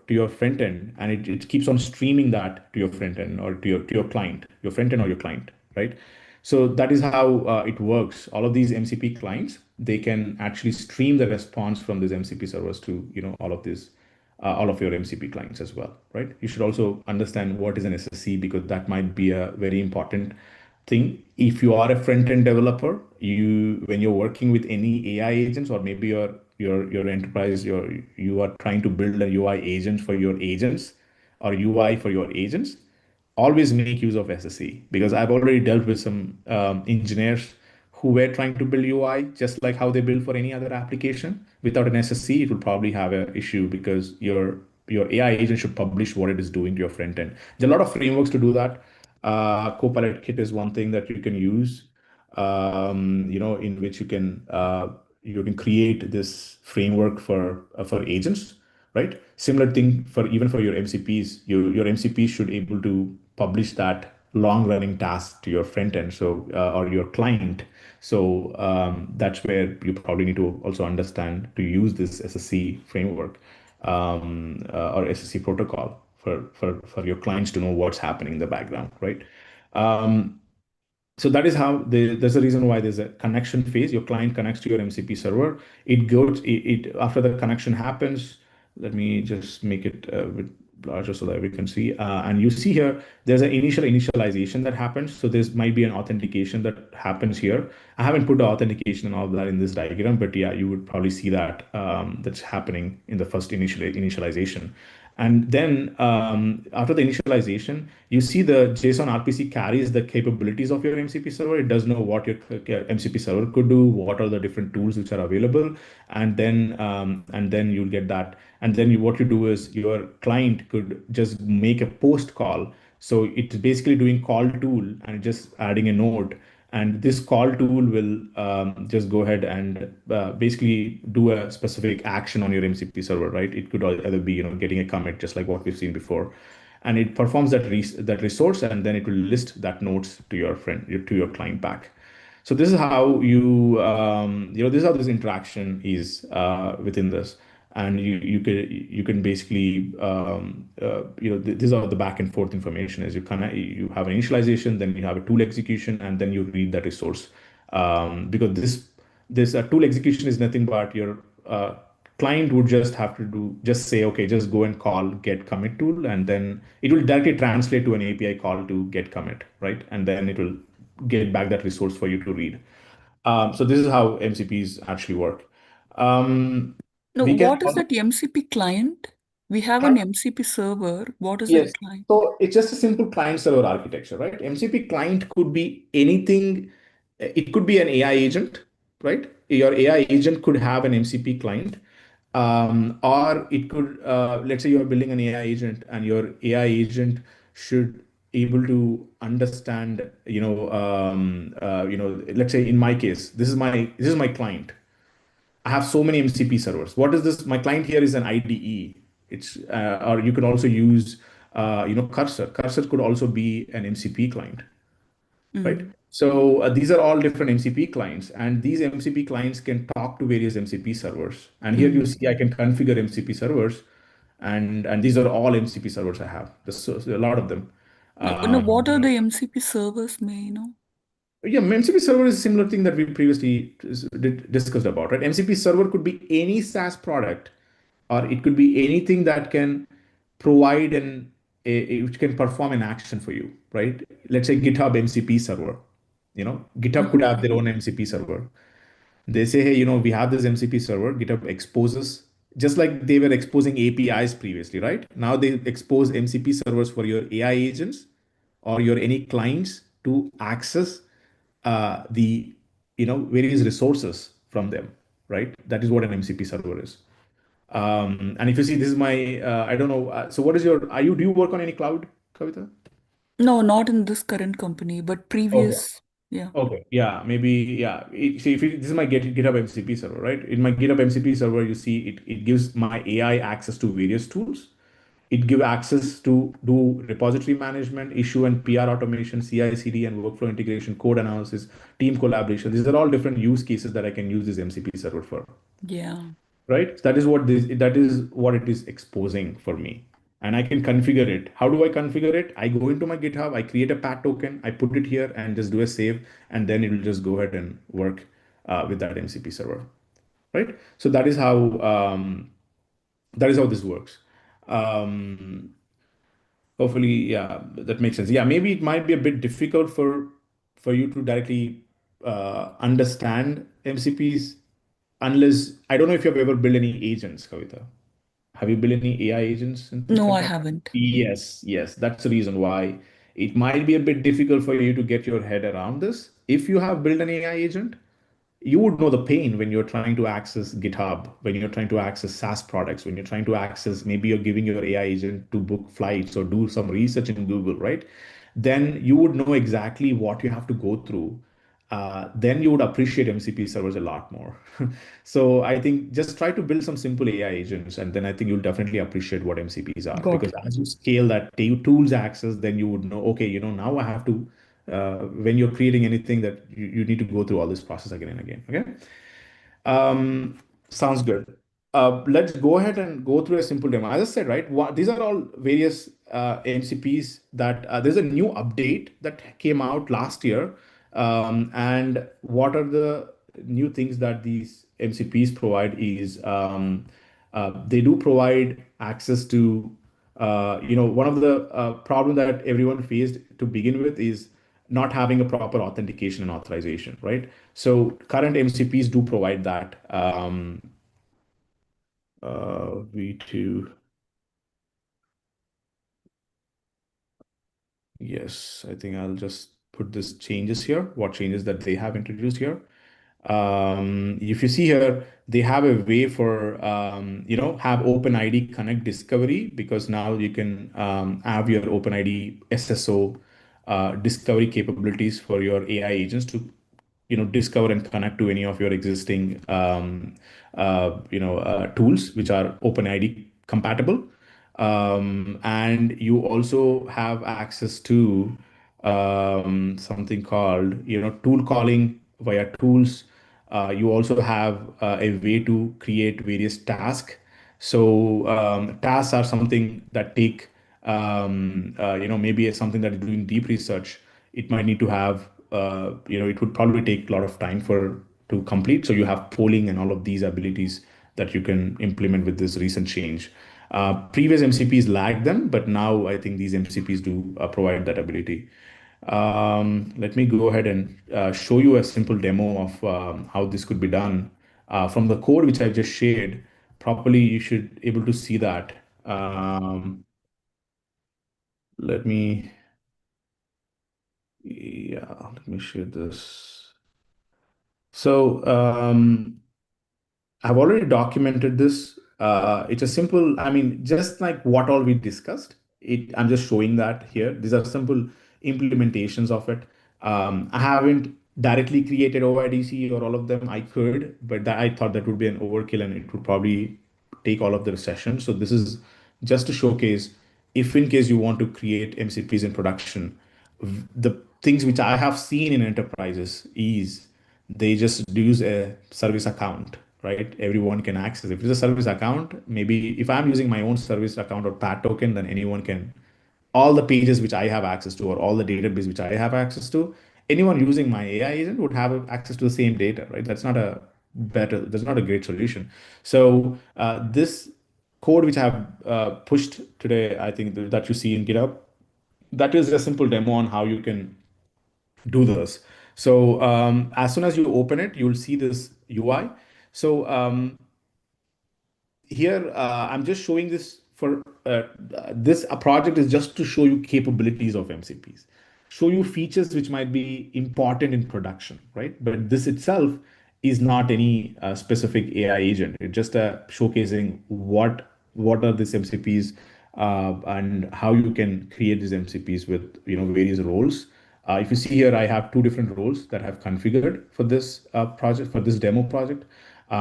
your front end, and it keeps on streaming that to your front end or to your client, your front end or your client, right? So that is how it works. All of these MCP clients, they can actually stream the response from these MCP servers to all of your MCP clients as well, right? You should also understand what is an SSC, because that might be a very important thing. If you are a front-end developer, when you're working with any AI agents, or maybe your enterprise, you are trying to build a UI agent for your agents or UI for your agents, always make use of SSE, because I've already dealt with some engineers who were trying to build UI just like how they build for any other application. Without an SSE, it will probably have an issue, because your AI agent should publish what it is doing to your front end. There's a lot of frameworks to do that. Copilot Kit is one thing that you can use, in which you can create this framework for agents, right? Similar thing for even for your MCPs. Your MCPs should able to publish that long running task to your front end, or your client. So that's where you probably need to also understand to use this SSC framework, or SSC protocol for your clients to know what's happening in the background, right? So that is how there's a reason why there's a connection phase. Your client connects to your MCP server. After the connection happens. Let me just make it a bit larger so that we can see. And you see here, there's an initialization that happens. So there might be an authentication that happens here. I haven't put the authentication and all of that in this diagram, but yeah, you would probably see that that's happening in the first initialization. And then after the initialization, you see the JSON RPC carries the capabilities of your MCP server. It does know what your MCP server could do, what are the different tools which are available, and then you'll get that. And then what you do is your client could just make a post call. So it's basically doing call tool and just adding a node, and this call tool will just go ahead and basically do a specific action on your MCP server, right? It could either be getting a commit, just like what we've seen before, and it performs that resource, and then it will list that nodes to your client back. So this is how this is how this interaction is within this. And you can basically these are the back and forth information. As you have an initialization, then you have a tool execution, and then you read that resource. Because this tool execution is nothing but your client would just have to just say, okay, just go and call get commit tool, and then it will directly translate to an API call to get commit, right? And then it will get back that resource for you to read. So this is how MCPs actually work. Now, We can what is that MCP client? We have an MCP server. What is Yes. that client? So it's just a simple client server architecture, right? MCP client could be anything. It could be an AI agent, right? Your AI agent could have an MCP client. Or it could, let's say you're building an AI agent, and your AI agent should able to understand, let's say in my case, this is my client. I have so many MCP servers. What is this? My client here is an IDE. Or you can also use, Cursor. Cursor could also be an MCP client, right? So these are all different MCP clients, and these MCP clients can talk to various MCP servers. And here you see I can configure MCP servers, and these are all MCP servers I have. There's a lot of them. Now, what are the MCP servers, may you know? Yeah, MCP server is a similar thing that we previously discussed about, right? MCP server could be any SaaS product, or it could be anything that can provide which can perform an action for you, right? Let's say GitHub MCP server. GitHub could have their own MCP server. They say, hey, we have this MCP server. GitHub exposes, just like they were exposing APIs previously, right? Now they expose MCP servers for your AI agents or your any clients to access the various resources from them, right? That is what an MCP server is. And if you see, this is my I don't know. So what is your? Do you work on any cloud, Kavita? No, not in this current company, but Okay. previous. Yeah. Okay. Yeah. Maybe. Yeah. See, this is my GitHub MCP server, right? In my GitHub MCP server, you see it gives my AI access to various tools. It gives access to do repository management, issue and PR automation, CI/CD and workflow integration, code analysis, team collaboration. These are all different use cases that I can use this MCP server for, Yeah. right? That is what it is exposing for me. And I can configure it. How do I configure it? I go into my GitHub, I create a pat token, I put it here and just do a save, and then it will just go ahead and work with that MCP server, right? So that is how this works. Um, Hopefully, yeah, that makes sense. Yeah, maybe it might be a bit difficult for you to directly understand MCPs unless I don't know if you have ever built any agents, Kavita. Have you built any AI agents and things No, like I that? haven't. Yes, yes. That's the reason why it might be a bit difficult for you to get your head around this. If you have built an AI agent, you would know the pain when you're trying to access GitHub, when you're trying to access SaaS products, when you're trying to access, maybe you're giving your AI agent to book flights or do some research in Google, right? Then you would know exactly what you have to go through. Then you would appreciate MCP servers a lot more. So I think just try to build some simple AI agents, and then I think you'll definitely appreciate what MCPs are. Got Because it. as you scale that tools access, then you would know, okay, now I have to when you're creating anything that you need to go through all this process again and again. Okay. Sounds good. Let's go ahead and go through a simple demo. As I said, right, these are all various MCPs that there's a new update that came out last year. And what are the new things that these MCPs provide is they do provide access to, one of the problem that everyone faced to begin with is not having a proper authentication and authorization, right? So current MCPs do provide that. V2, yes, I think I'll just put this changes here, what changes that they have introduced here. If you see here, they have a way for, have OpenID Connect Discovery, because now you can have your OpenID SSO discovery capabilities for your AI agents to discover and connect to any of your existing tools which are OpenID compatible. And you also have access to something called tool calling via tools. You also have a way to create various tasks. So tasks are something that take maybe something that is doing deep research. It might need to have it would probably take a lot of time to complete. So you have polling and all of these abilities that you can implement with this recent change. Previous MCPs lacked them, but now I think these MCPs do provide that ability. Let me go ahead and show you a simple demo of how this could be done. From the code which I just shared, properly you should able to see that. Let me, yeah, let me share this. So I've already documented this. It's a simple, I mean, just like what all we discussed, I'm just showing that here. These are simple implementations of it. I haven't directly created OIDC or all of them. I could, but I thought that would be an overkill and it would probably take all of the sessions. So this is just to showcase if in case you want to create MCPs in production, the things which I have seen in enterprises is they just use a service account, right? Everyone can access. If it's a service account, maybe if I'm using my own service account or PAT token, then anyone can, all the pages which I have access to or all the database which I have access to, anyone using my AI agent would have access to the same data, right? That's not a great solution. So this code which I have pushed today, I think that you see in GitHub, that is a simple demo on how you can do this. So as soon as you open it, you'll see this UI. So here I'm just showing this for this a project is just to show you capabilities of MCPs, show you features which might be important in production, right? But this itself is not any specific AI agent. It's just showcasing what are these MCPs and how you can create these MCPs with various roles. If you see here, I have two different roles that I've configured for this project, for this demo project.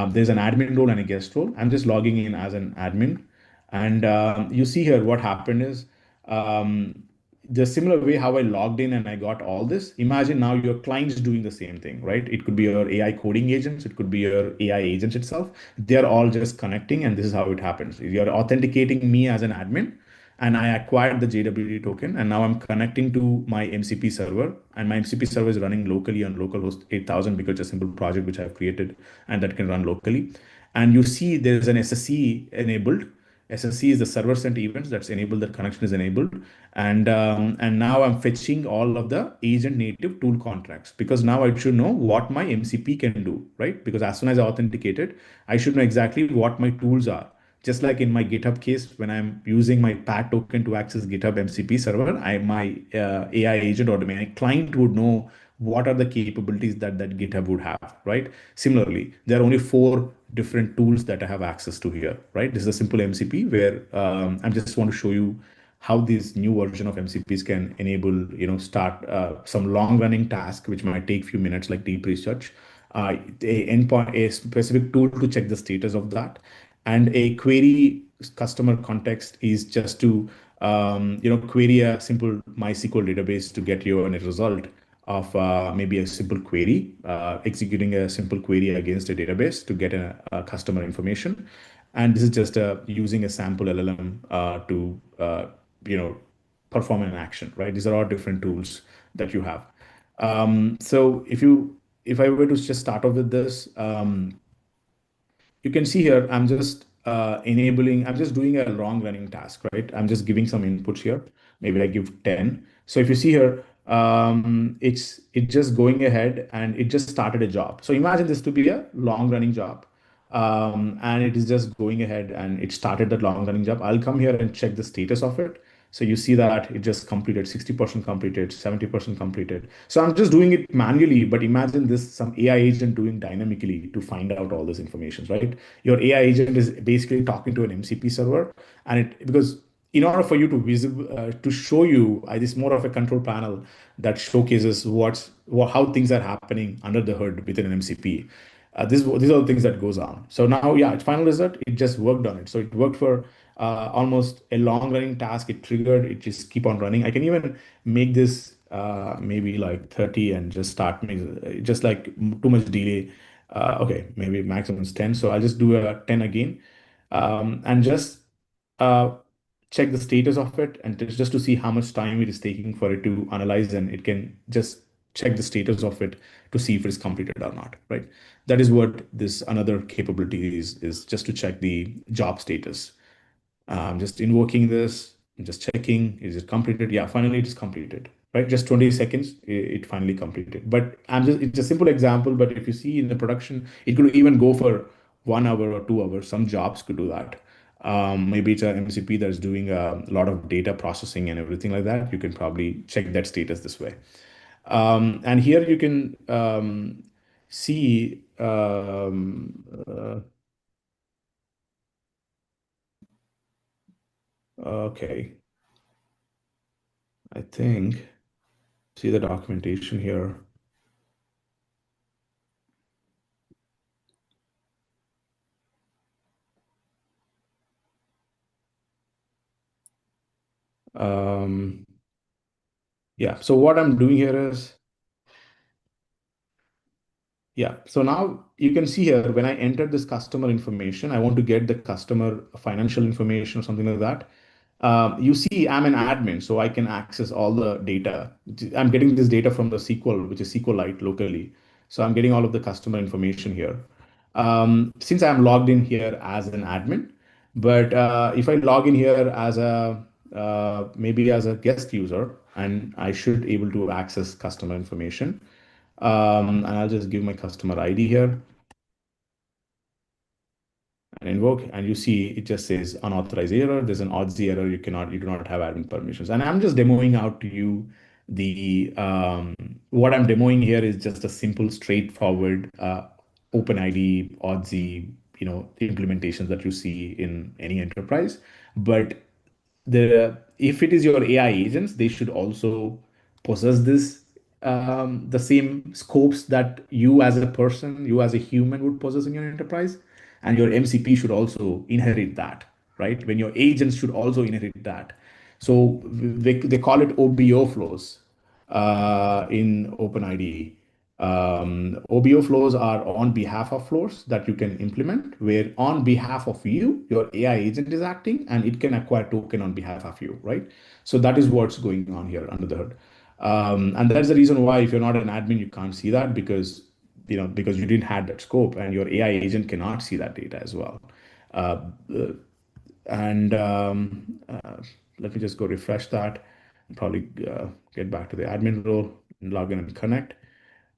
There's an admin role and a guest role. I'm just logging in as an admin. And you see here what happened is um, the similar way how I logged in and I got all this. Imagine now your client's doing the same thing, right? It could be your AI coding agents, it could be your AI agents itself. They're all just connecting, and this is how it happens. You're authenticating me as an admin, and I acquired the JWT token, and now I'm connecting to my MCP server, and my MCP server is running locally on localhost 8000 because it's a simple project which I've created and that can run locally. And you see there's an SSE enabled. SSE is the server sent events that's enabled, that connection is enabled. And now I'm fetching all of the agent native tool contracts, because now I should know what my MCP can do, right? Because as soon as I authenticate it, I should know exactly what my tools are. Just like in my GitHub case, when I'm using my PAT token to access GitHub MCP server, my AI agent or my client would know what are the capabilities that GitHub would have, right? Similarly, there are only 4 different tools that I have access to here, right? This is a simple MCP where I just want to show you how this new version of MCPs can enable, start some long running task, which might take few minutes, like deep research, a specific tool to check the status of that, and a query customer context is just to query a simple MySQL database to get you a result of maybe a simple query, executing a simple query against a database to get a customer information. And this is just using a sample LLM to perform an action, right? These are all different tools that you have. So if I were to just start off with this, you can see here, I'm just I'm just doing a long running task, right? I'm just giving some inputs here. Maybe I give 10. So if you see here, it's just going ahead and it just started a job. So imagine this to be a long running job. And it is just going ahead and it started that long running job. I'll come here and check the status of it. So you see that it just completed, 60% completed, 70% completed. So I'm just doing it manually, but imagine this, some AI agent doing dynamically to find out all this information, right? Your AI agent is basically talking to an MCP server, and because in order for you to to show you, this more of a control panel that showcases how things are happening under the hood within an MCP. These are the things that goes on. So now, yeah, its final result, it just worked on it. So it worked for almost a long running task. It triggered, it just keep on running. I can even make this maybe like 30 and just start just like too much delay. Okay, maybe maximum is 10. So I'll just do a 10 again, and just uh, check the status of it, and just to see how much time it is taking for it to analyze, and it can just check the status of it to see if it is completed or not, right? That is what this another capability is just to check the job status. I'm just invoking this, I'm just checking, is it completed? Yeah, finally it is completed, right? Just 20 seconds, it finally completed. But it's a simple example, but if you see in the production, it could even go for 1 hour or 2 hours. Some jobs could do that. Maybe it's an MCP that's doing a lot of data processing and everything like that. You can probably check that status this way. And here you can see, okay, I think, see the documentation here. Yeah, so what I'm doing here is, yeah, so now you can see here, when I enter this customer information, I want to get the customer financial information or something like that. You see, I'm an admin, so I can access all the data. I'm getting this data from the SQL, which is SQLite locally. So I'm getting all of the customer information here. Since I'm logged in here as an admin, but if I log in here as a maybe as a guest user, and I should able to access customer information. And I'll just give my customer ID here and invoke, and you see it just says unauthorized error. There's an ODSI error. You do not have admin permissions. And I'm just demoing out to you the what I'm demoing here is just a simple, straightforward OpenID ODSI, implementations that you see in any enterprise. But if it is your AI agents, they should also possess this the same scopes that you as a person, you as a human would possess in your enterprise, and your MCP should also inherit that, right? When your agents should also inherit that. So they call it OBO flows in OpenIDE. OBO flows are on behalf of flows that you can implement, where on behalf of you, your AI agent is acting and it can acquire token on behalf of you, right? So that is what's going on here under the hood. And that's the reason why if you're not an admin, you can't see that because you didn't have that scope and your AI agent cannot see that data as well. Uh, and Let me just go refresh that and probably get back to the admin role and log in and connect.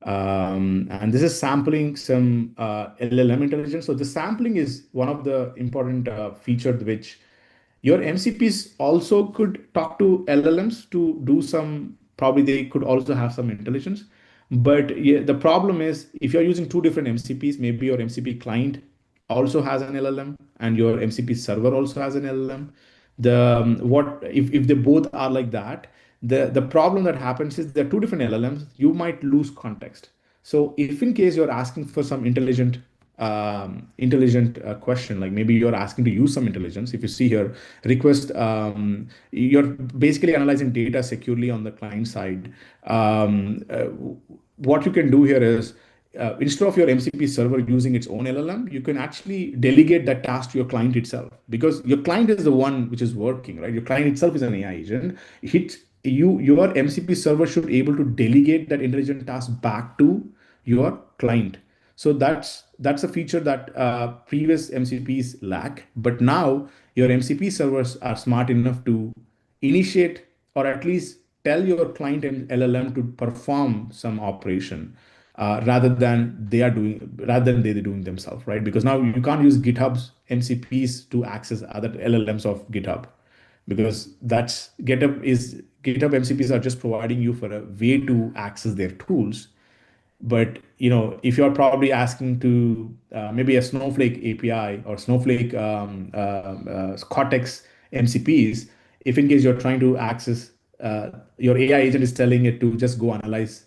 And this is sampling some LLM intelligence. So the sampling is one of the important features which your MCPs also could talk to LLMs to do some, probably they could also have some intelligence. But yeah, the problem is if you're using two different MCPs, maybe your MCP client also has an LLM and your MCP server also has an LLM. What if they both are like that? The problem that happens is there are two different LLMs. You might lose context. So if in case you're asking for some intelligent question, like maybe you're asking to use some intelligence. If you see here, request, you're basically analyzing data securely on the client side. What you can do here is instead of your MCP server using its own LLM, you can actually delegate that task to your client itself, because your client is the one which is working, right? Your client itself is an AI agent. Your MCP server should be able to delegate that intelligent task back to your client. So that's a feature that previous MCPs lack. But now your MCP servers are smart enough to initiate or at least tell your client and LLM to perform some operation rather than they're doing themselves, right? Because now you can't use GitHub's MCPs to access other LLMs of GitHub, because GitHub MCPs are just providing you for a way to access their tools. But if you're probably asking to maybe a Snowflake API or Snowflake Cortex MCPs, if in case you're trying to access, your AI agent is telling it to just go analyze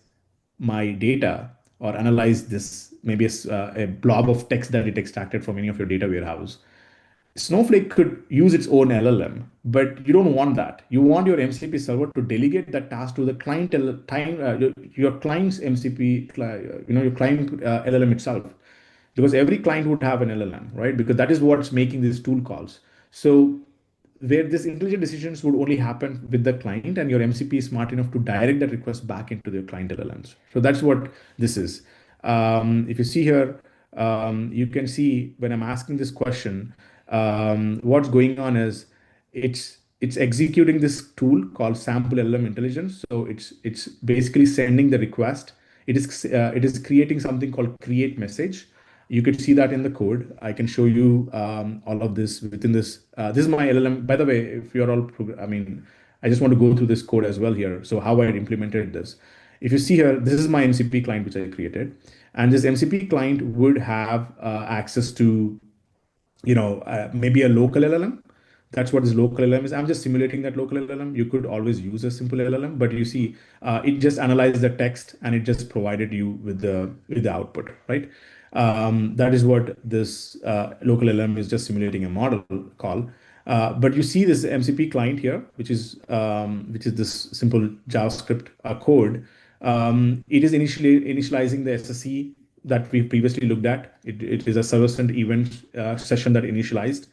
my data or analyze this, maybe a blob of text that it extracted from any of your data warehouse. Snowflake could use its own LLM, but you don't want that. You want your MCP server to delegate that task to the client your client's MCP, your client LLM itself, because every client would have an LLM, right? Because that is what's making these tool calls. So where this intelligent decisions would only happen with the client, and your MCP is smart enough to direct that request back into the client LLMs. So that's what this is. If you see here, you can see when I'm asking this question, what's going on is it's executing this tool called sample LLM intelligence. So it's basically sending the request. It is creating something called create message. You could see that in the code. I can show you all of this within this. This is my LLM. By the way, if you're all, I just want to go through this code as well here. So how I implemented this. If you see here, this is my MCP client which I created, and this MCP client would have access to maybe a local LLM. That's what this local LLM is. I'm just simulating that local LLM. You could always use a simple LLM, but you see, it just analyzed the text and it just provided you with the output, right? That is what this local LLM is, just simulating a model call. But you see this MCP client here, which is this simple JavaScript code. It is initializing the SSE that we previously looked at. It is a server sent event session that initialized.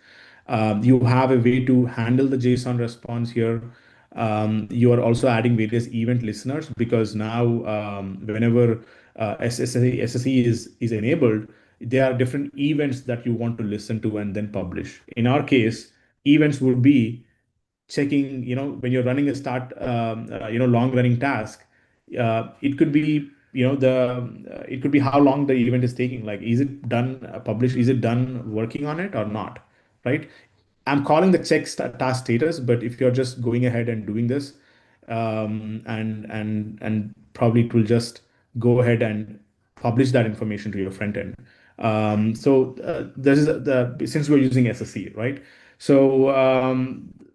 You have a way to handle the JSON response here. You are also adding various event listeners because now whenever SSE is enabled, there are different events that you want to listen to and then publish. In our case, events would be checking, when you're running a long running task, it could be, it could be how long the event is taking. Like, is it done published? Is it done working on it or not? Right? I'm calling the task status, but if you're just going ahead and doing this, and probably it will just go ahead and publish that information to your front end. This is since we're using SSE, right? So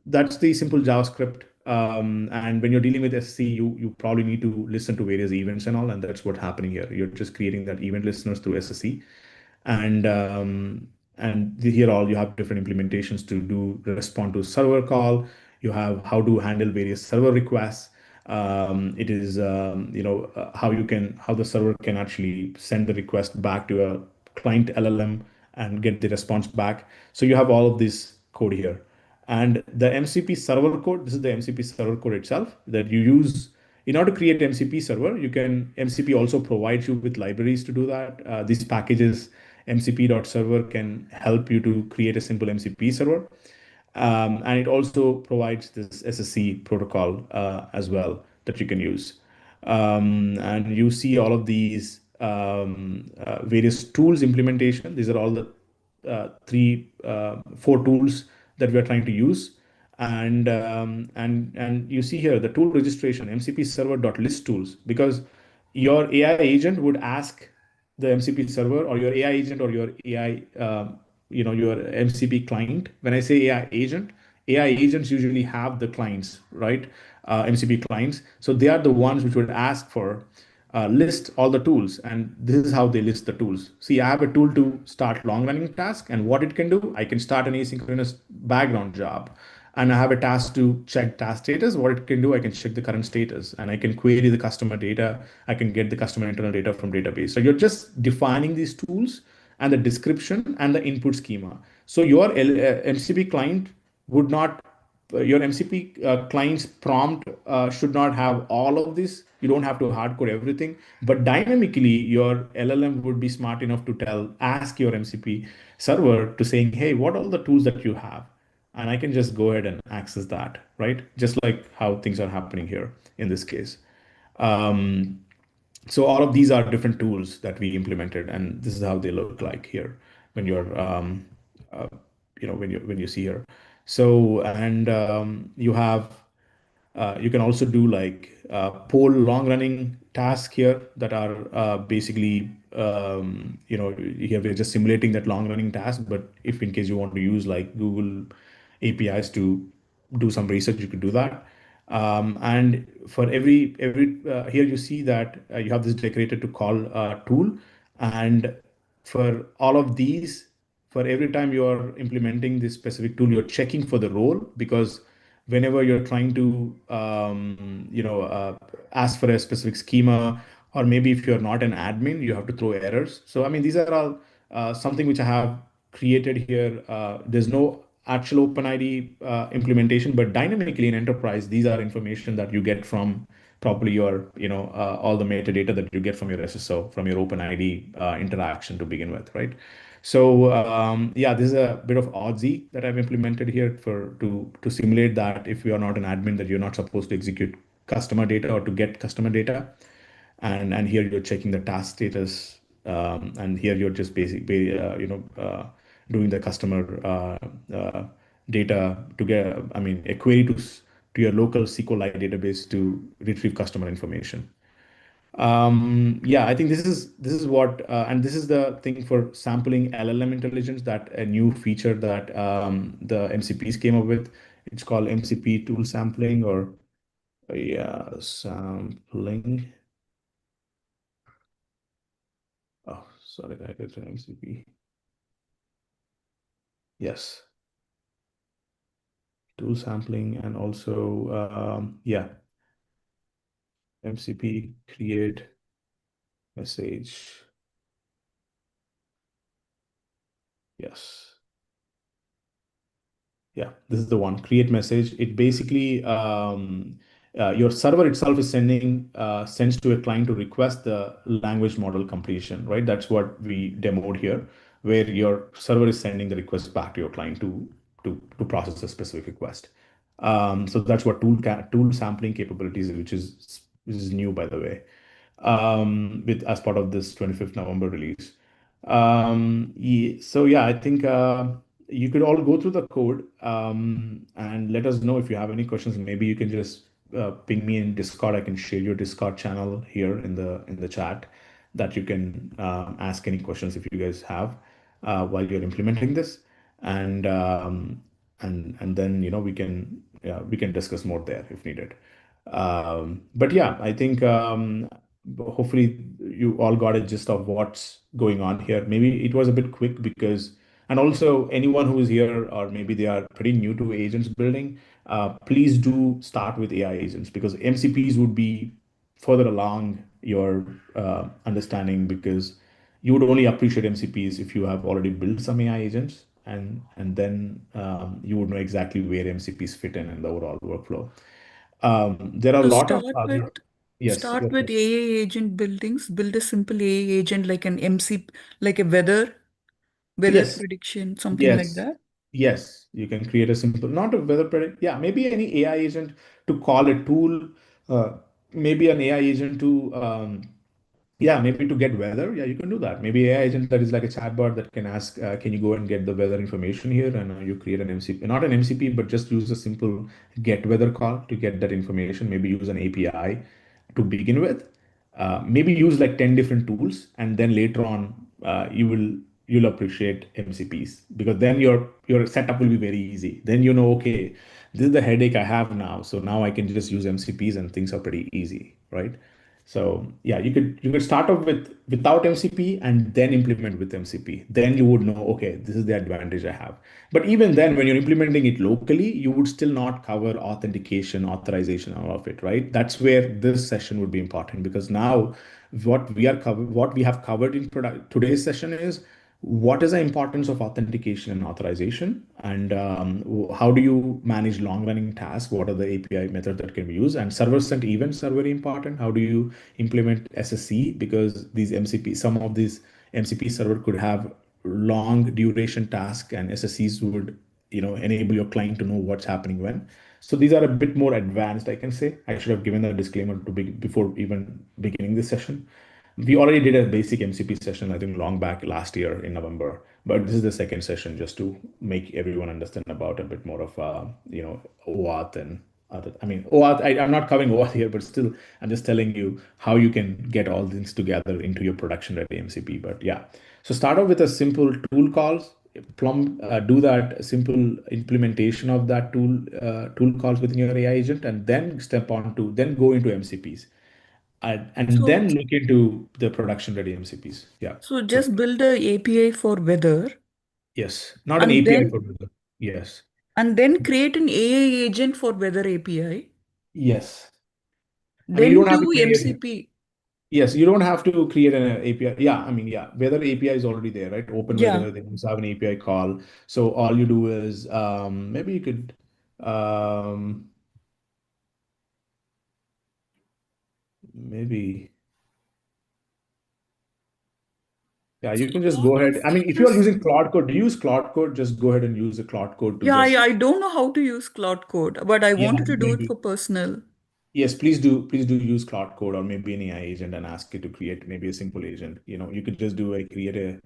that's the simple JavaScript. And when you're dealing with SSE, you probably need to listen to various events and all, and that's what's happening here. You're just creating that event listeners through SSE, and here all you have different implementations to do respond to server call. You have how to handle various server requests. It is how the server can actually send the request back to a client LLM and get the response back. So you have all of this code here. And the MCP server code, this is the MCP server code itself that you use in order to create MCP server. MCP also provides you with libraries to do that. These packages, MCP.server, can help you to create a simple MCP server. And it also provides this SSE protocol as well that you can use. And you see all of these various tools implementation. These are all the four tools that we are trying to use. And you see here the tool registration, MCP server.list tools, because your AI agent would ask the MCP server, or your AI agent, or your AI, your MCP client. When I say AI agents usually have the clients, right? MCP clients. So they are the ones which would ask for list all the tools, and this is how they list the tools. See, I have a tool to start long running task, and what it can do, I can start an asynchronous background job, and I have a task to check task status. What it can do, I can check the current status, and I can query the customer data. I can get the customer internal data from database. So you're just defining these tools and the description and the input schema. So your MCP client would not your MCP client's prompt should not have all of this. You don't have to hard code everything, but dynamically your LLM would be smart enough to ask your MCP server to saying, hey, what are all the tools that you have? And I can just go ahead and access that, right? Just like how things are happening here in this case. Um, so all of these are different tools that we implemented, and this is how they look like here when you're uh, when you see here. So, and you can also do like poll long running tasks here that are basically here we're just simulating that long running task. But if in case you want to use like Google APIs to do some research, you could do that. And for every here you see that you have this decorated to call tool, and for all of these, for every time you are implementing this specific tool, you're checking for the role, because whenever you're trying to ask for a specific schema, or maybe if you're not an admin, you have to throw errors. So I mean, these are all something which I have created here. There's no actual OpenID implementation, but dynamically in enterprise, these are information that you get from probably your, all the metadata that you get from your SSO, from your OpenID interaction to begin with, right? So yeah, this is a bit of ODSI that I've implemented here to simulate that if you are not an admin, that you're not supposed to execute customer data or to get customer data. And here you're checking the task status, and here you're just basically doing the customer data to get, I mean, a query to your local SQLite database to retrieve customer information. Yeah, I think this is what, and this is the thing for sampling LLM intelligence, that a new feature that the MCPs came up with. It's called MCP tool sampling, or yeah, sampling. Oh, sorry, I did an MCP. Yes, tool sampling, and also yeah, MCP create message. Yes. Yeah, this is the one. Create message. It basically your server itself is sends to a client to request the language model completion, right? That's what we demoed here, where your server is sending the request back to your client to process a specific request. So that's what tool sampling capabilities, which is new by the way, with as part of this 25th November release. So yeah, I think you could all go through the code and let us know if you have any questions. Maybe you can just ping me in Discord. I can share your Discord channel here in the chat that you can ask any questions if you guys have while you're implementing this, and and then we can discuss more there if needed. But yeah, I think hopefully you all got a gist of what's going on here. Maybe it was a bit quick because, and also anyone who is here or maybe they are pretty new to agents building, please do start with AI agents because MCPs would be further along your understanding because you would only appreciate MCPs if you have already built some AI agents and then you would know exactly where MCPs fit in the overall workflow. There are a So lot of other. Yes, start go with ahead. AI agent buildings. Build a simple AI agent like an MC, like a weather Yes, prediction, something like yes, that. yes. You can create a simple, not a weather predict. Yeah, maybe any AI agent to call a tool. Uh, maybe an AI agent to yeah, maybe to get weather. Yeah, you can do that. Maybe AI agent that is like a chatbot that can ask, can you go and get the weather information here? And you create an MCP, not an MCP, but just use a simple get weather call to get that information. Maybe use an API to begin with. Maybe use like 10 different tools, and then later on, you'll appreciate MCPs because then your setup will be very easy. Then you know, okay, this is the headache I have now. So now I can just use MCPs and things are pretty easy, right? So yeah, you could start off without MCP and then implement with MCP. Then you would know, okay, this is the advantage I have. But even then, when you're implementing it locally, you would still not cover authentication, authorization, all of it, right? That's where this session would be important because now what we have covered in today's session is what is the importance of authentication and authorization, and how do you manage long running tasks? What are the API methods that can be used? And server sent events are very important. How do you implement SSE? Because some of these MCP server could have long duration task, and SSEs would enable your client to know what's happening when. So these are a bit more advanced, I can say. I should have given that disclaimer before even beginning this session. We already did a basic MCP session, I think, long back last year in November. But this is the second session just to make everyone understand about a bit more of, OAuth and other. I mean, OAuth, I'm not covering OAuth here, but still, I'm just telling you how you can get all things together into your production ready MCP. But yeah, so start off with a simple tool calls, do that simple implementation of that tool calls within your AI agent, and then go into MCPs and So then look into the production ready MCPs. Yeah. so So just build a API for weather yes, not an and API then for weather. Yes. create an AI agent for weather API. Yes. I mean, you Then don't have to do create. MCP. Yes, you don't have to create an API. Yeah, I mean, yeah, weather API is already there, right? Open Yeah. weather, they also have an API call. So all you do is maybe you could maybe yeah, you can just All go of ahead. I mean, if you are this. using Cloud Code, do you use Cloud Code? Just go ahead and use the Cloud Code to Yeah, just I don't know how to use Cloud Code, but I yeah, wanted to I'm do going it to. for personal. Yes, please do use Cloud Code or maybe an AI agent and ask it to create maybe a simple agent. You could just create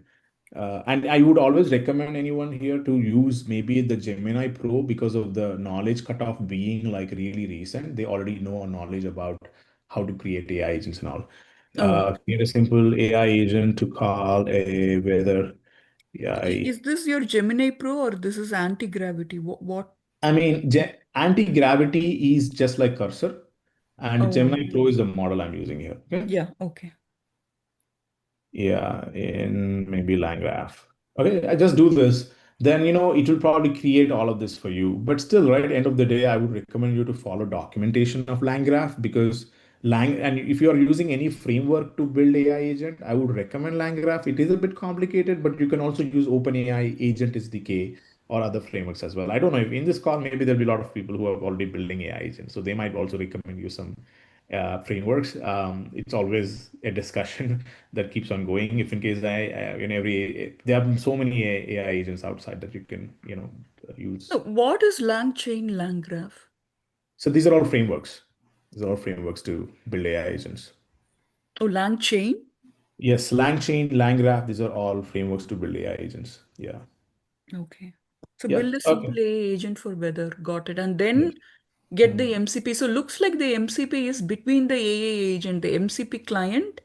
and I would always recommend anyone here to use maybe the Gemini Pro because of the knowledge cutoff being like really recent. They already know knowledge about how to create AI agents and all. Oh, Create a simple AI agent to call a weather. Yeah, is this your Gemini Pro or this is anti-gravity? What? I mean, anti-gravity is just like Cursor, and Oh, Gemini Pro is the model I'm using here. Okay. yeah, okay. Yeah, in maybe LangGraph. Okay, I just do this, then it will probably create all of this for you. But still, right, end of the day, I would recommend you to follow documentation of LangGraph because and if you are using any framework to build AI agent, I would recommend LangGraph. It is a bit complicated, but you can also use OpenAI Agent SDK or other frameworks as well. I don't know if in this call, maybe there'll be a lot of people who are already building AI agents. So they might also recommend you some frameworks. It's always a discussion that keeps on going. If in case there are so many AI agents outside that you can, use. So what is LangChain, LangGraph? So these are all frameworks. These are all frameworks to build AI agents. Oh, LangChain? Yes, LangChain, LangGraph, these are all frameworks to build AI agents. Yeah. Okay. So Yeah. build a Okay. simple AI agent for weather. Got it. And Yes. then get the MCP. So looks like the MCP is between the AI agent, the MCP client,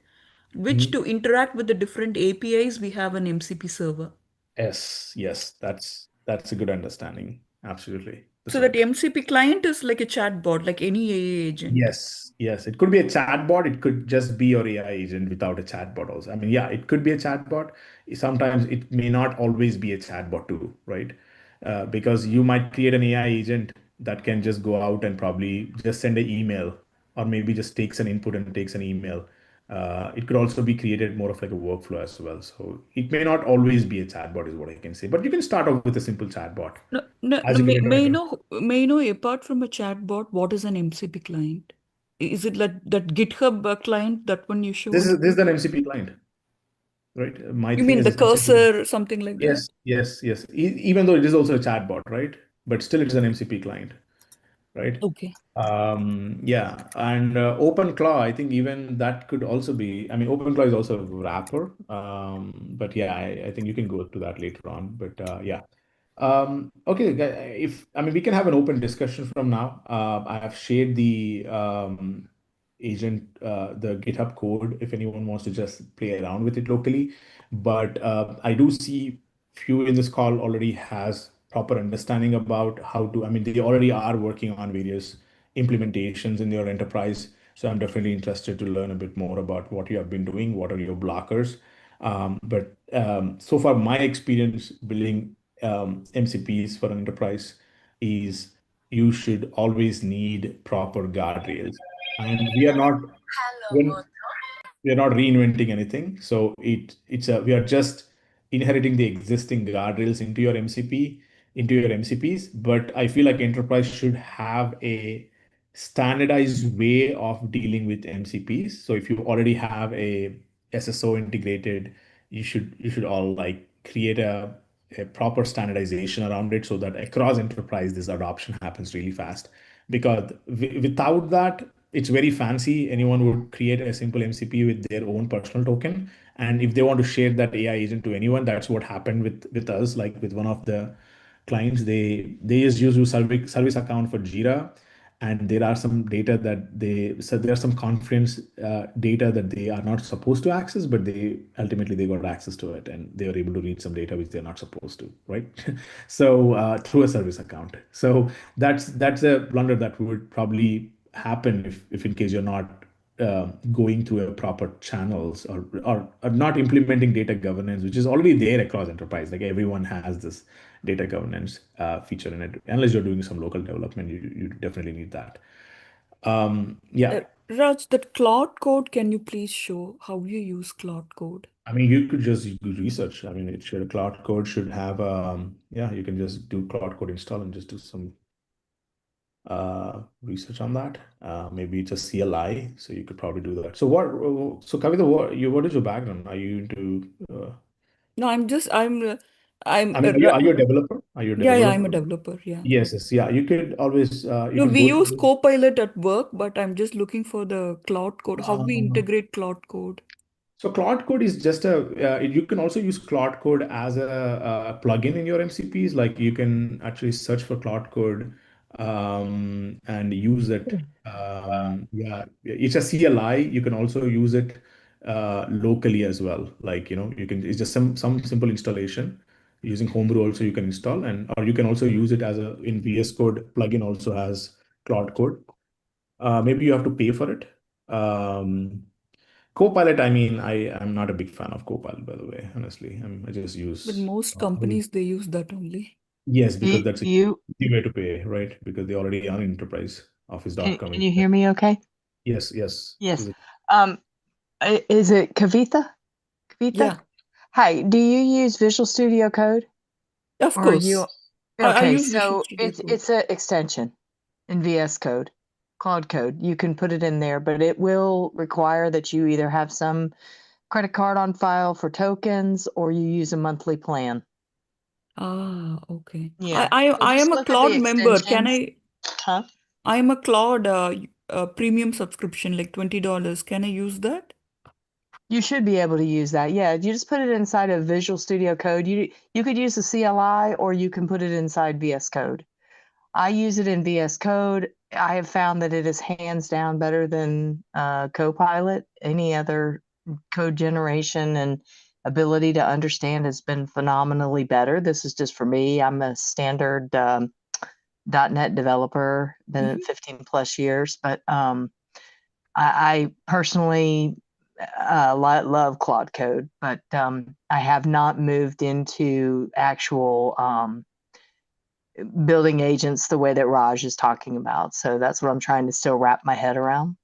which to interact with the different APIs, we have an MCP server. Yes, that's a good understanding. Absolutely. That's So that right. MCP client is like a chatbot, like any AI agent. Yes. It could be a chatbot. It could just be your AI agent without a chatbot also. I mean, yeah, it could be a chatbot. Sometimes it may not always be a chatbot too, right? Because you might create an AI agent that can just go out and probably just send an email, or maybe just takes an input and takes an email. It could also be created more of like a workflow as well. So it may not always be a chatbot, is what I can say. But you can start off with a simple chatbot as you get into May I know, apart from a chatbot, what is an MCP client? Is it like that GitHub client, that one you This showed? is an MCP client, right? My You thing mean is the MCP. cursor, something like that? Yes. Even though it is also a chatbot, right? But still, it is an MCP client, right? Okay. Yeah, and OpenClaw, I think even that could also be. I mean, OpenClaw is also a wrapper, but yeah, I think you can go to that later on. But yeah, okay. If I mean, we can have an open discussion from now. I have shared the agent, the GitHub code, if anyone wants to just play around with it locally. But I do see few in this call already has proper understanding about how to. I mean, they already are working on various implementations in your enterprise. So I'm definitely interested to learn a bit more about what you have been doing, what are your blockers. But so far, my experience building MCPs for an enterprise is you should always need proper guardrails. And when we are not reinventing anything. So we are just inheriting the existing guardrails into your MCPs. But I feel like enterprise should have a standardized way of dealing with MCPs. So if you already have a SSO integrated, you should all like create a proper standardization around it so that across enterprise this adoption happens really fast. Because without that, it's very fancy. Anyone would create a simple MCP with their own personal token, and if they want to share that AI agent to anyone, that's what happened with us. Like with one of the clients, they just use service account for Jira, and there are some data that there are some conference data that they are not supposed to access, but they ultimately they got access to it, and they were able to read some data which they're not supposed to, right? So through a service account. So that's a blunder that would probably happen if in case you're not going through a proper channels, or not implementing data governance, which is already there across enterprise. Like everyone has this data governance feature in it. Unless you're doing some local development, you definitely need that. Yeah. Raj, that Claude code, can you please show how you use Claude code? I mean, you could just do research. I mean, Cloud Code should have, yeah, you can just do Cloud Code install and just do some research on that. Maybe it's a CLI, so you could probably do that. So Kavita, what is your background? Are you into, No, I'm, I mean, are you a developer? Are you a yeah, I'm a developer? developer. Yeah. Yes, yeah. You could always, you No, could we go use through. Copilot at work, but I'm just looking for the Claude code, how we Uh, integrate Claude code. So Claude Code is just you can also use Claude Code as a plugin in your MCPs. Like you can actually search for Claude Code and use it. Yeah, it's a CLI. You can also use it locally as well. Like, it's just some simple installation using Homebrew also you can install, or you can also use it as in VS Code plugin also has Claude Code. Maybe you have to pay for it. Um, Copilot, I mean, I'm not a big fan of Copilot, by the way, honestly. I just But use, most companies, they use that only. yes, because You, that's a you easy way to pay, right? Because they already are enterprise can office.com. you hear me okay? Yes. Yes. Um, is it Kavitha? Kavitha? Yeah, Hi, do you use Visual Studio Code? of Or are you course. I Okay, use Visual so Studio Code. it's an extension in VS Code, Cloud Code. You can put it in there, but it will require that you either have some credit card on file for tokens or you use a monthly plan. Okay. Yeah. I Just am a look at the Claude member. Can extensions. Huh? I am a Claude premium subscription, like $20. Can I use that? You should be able to use that. Yeah, you just put it inside of Visual Studio Code. You could use the CLI or you can put it inside VS Code. I use it in VS Code. I have found that it is hands down better than Copilot. Any other code generation and ability to understand has been phenomenally better. This is just for me. I'm a standard .NET developer, been at 15 plus years, but I personally love Claude Code, but I have not moved into actual building agents the way that Raj is talking about. So that's what I'm trying to still wrap my head around.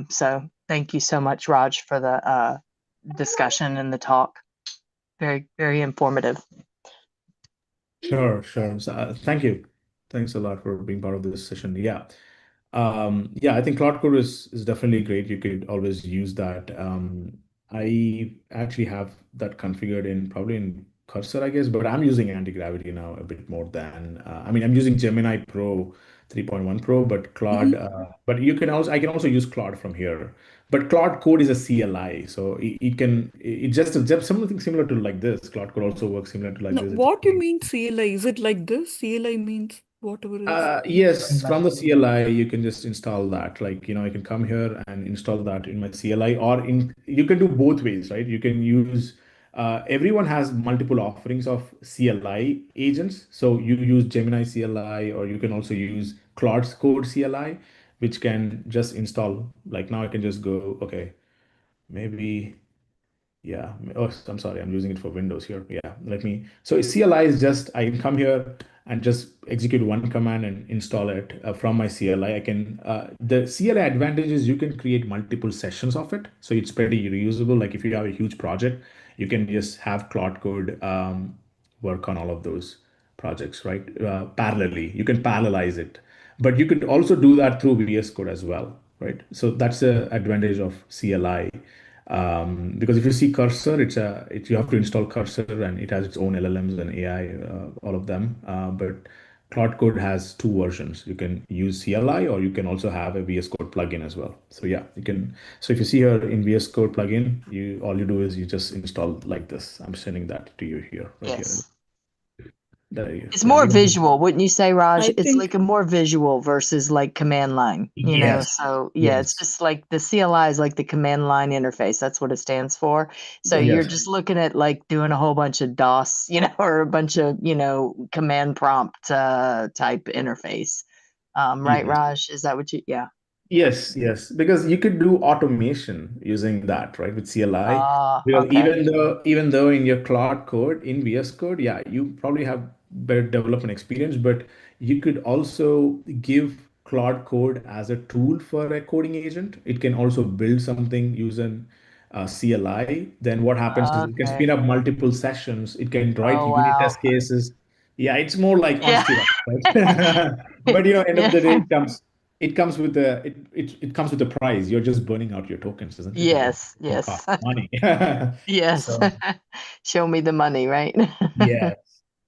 So thank you so much, Raj, for the discussion and the talk. Very, very informative. Sure, sure. So, thank you. Thanks a lot for being part of this session. Yeah. Yeah, I think Cloud Code is definitely great. You could always use that. I actually have that configured in probably in Cursor, I guess, but I'm using anti-gravity now a bit more than, I mean, I'm using Gemini Pro 3.1 Pro, but Claude, but I can also use Claude from here. But Claude Code is a CLI, so it just something similar to like this. Claude Code also works similar to like No, this. what you mean CLI? Is it like this? CLI means whatever is. Yes, from the CLI, you can just install that. Like, I can come here and install that in my CLI, or you can do both ways, right? You can use, everyone has multiple offerings of CLI agents. So you use Gemini CLI, or you can also use Claude's Code CLI, which can just install. Like now I can just go, okay, maybe. Yeah. Oh, I'm sorry. I'm using it for Windows here. Yeah. So CLI is just, I can come here and just execute one command and install it from my CLI. The CLI advantage is you can create multiple sessions of it. So it's pretty reusable. Like if you have a huge project, you can just have Claude Code work on all of those projects, right? Parallelly, you can parallelize it, but you could also do that through VS Code as well, right? So that's the advantage of CLI. Because if you see Cursor, you have to install Cursor, and it has its own LLMs and AI, all of them. But Cloud Code has two versions. You can use CLI, or you can also have a VS Code plugin as well. So yeah, you can. So if you see here in VS Code plugin, all you do is you just install like this. I'm sending that to you here, right here. Yes. There you, It's yeah, more you don't. visual, wouldn't you say, Raj? I It's think like a more visual versus like command line, Yes, So yeah, it's yes, just like the CLI is like the command line interface. That's what it stands for. So yeah. you're yes. just looking at like doing a whole bunch of DOS, or a bunch of, command prompt type interface. Right, Yes. Raj? Is that what you, yeah. Yes, yes, because you could do automation using that, right, with CLI. Because Okay. even though in your Claude Code in VS Code, yeah, you probably have better development experience, but you could also give Claude Code as a tool for a coding agent. It can also build something using CLI. Then what happens is it can Okay. spin up multiple sessions. It can write Oh, unit wow. test cases. Yeah, it's more like on Yeah. steroids, right? But end of Yeah. the day, it comes with a price. You're just burning out your tokens, isn't it? Yes, It costs yes. money. Yes. So Show me the money, right? yes,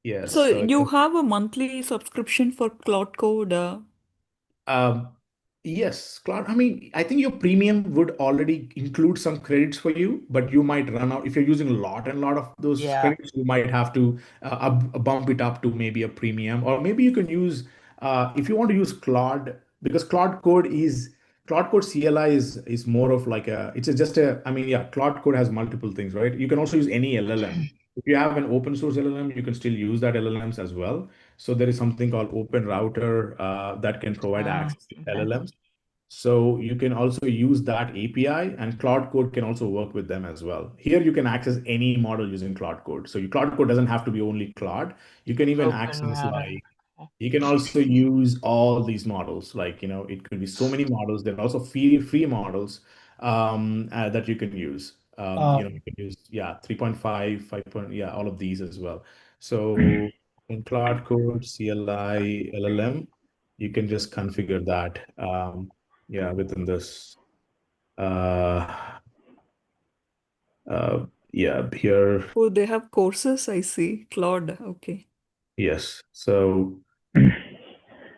yes. So So you have a monthly subscription for Cloud Code. um, yes, Cloud. I mean, I think your premium would already include some credits for you, but you might run out if you're using a lot and lot of those Yeah. credits. You might have to bump it up to maybe a premium, or maybe you can use if you want to use Claude, because Cloud Code CLI is more of like just a, I mean, yeah, Cloud Code has multiple things, right? You can also use any LLM. If you have an open source LLM, you can still use that LLMs as well. So there is something called Open Router that can provide access to Okay. LLMs. So you can also use that API, and Cloud Code can also work with them as well. Here you can access any model using Cloud Code. So your Cloud Code doesn't have to be only Claude. You can even Open access router. like you can also use all these models. Like, it could be so many models. There are also free models that you can use. You can use, yeah, 3.5, 5. Yeah, all of these as well. So in Cloud Code, CLI, LLM, you can just configure that. Yeah, within this. Yeah, here. Oh, they have courses, I see. Claude, okay. Yes. So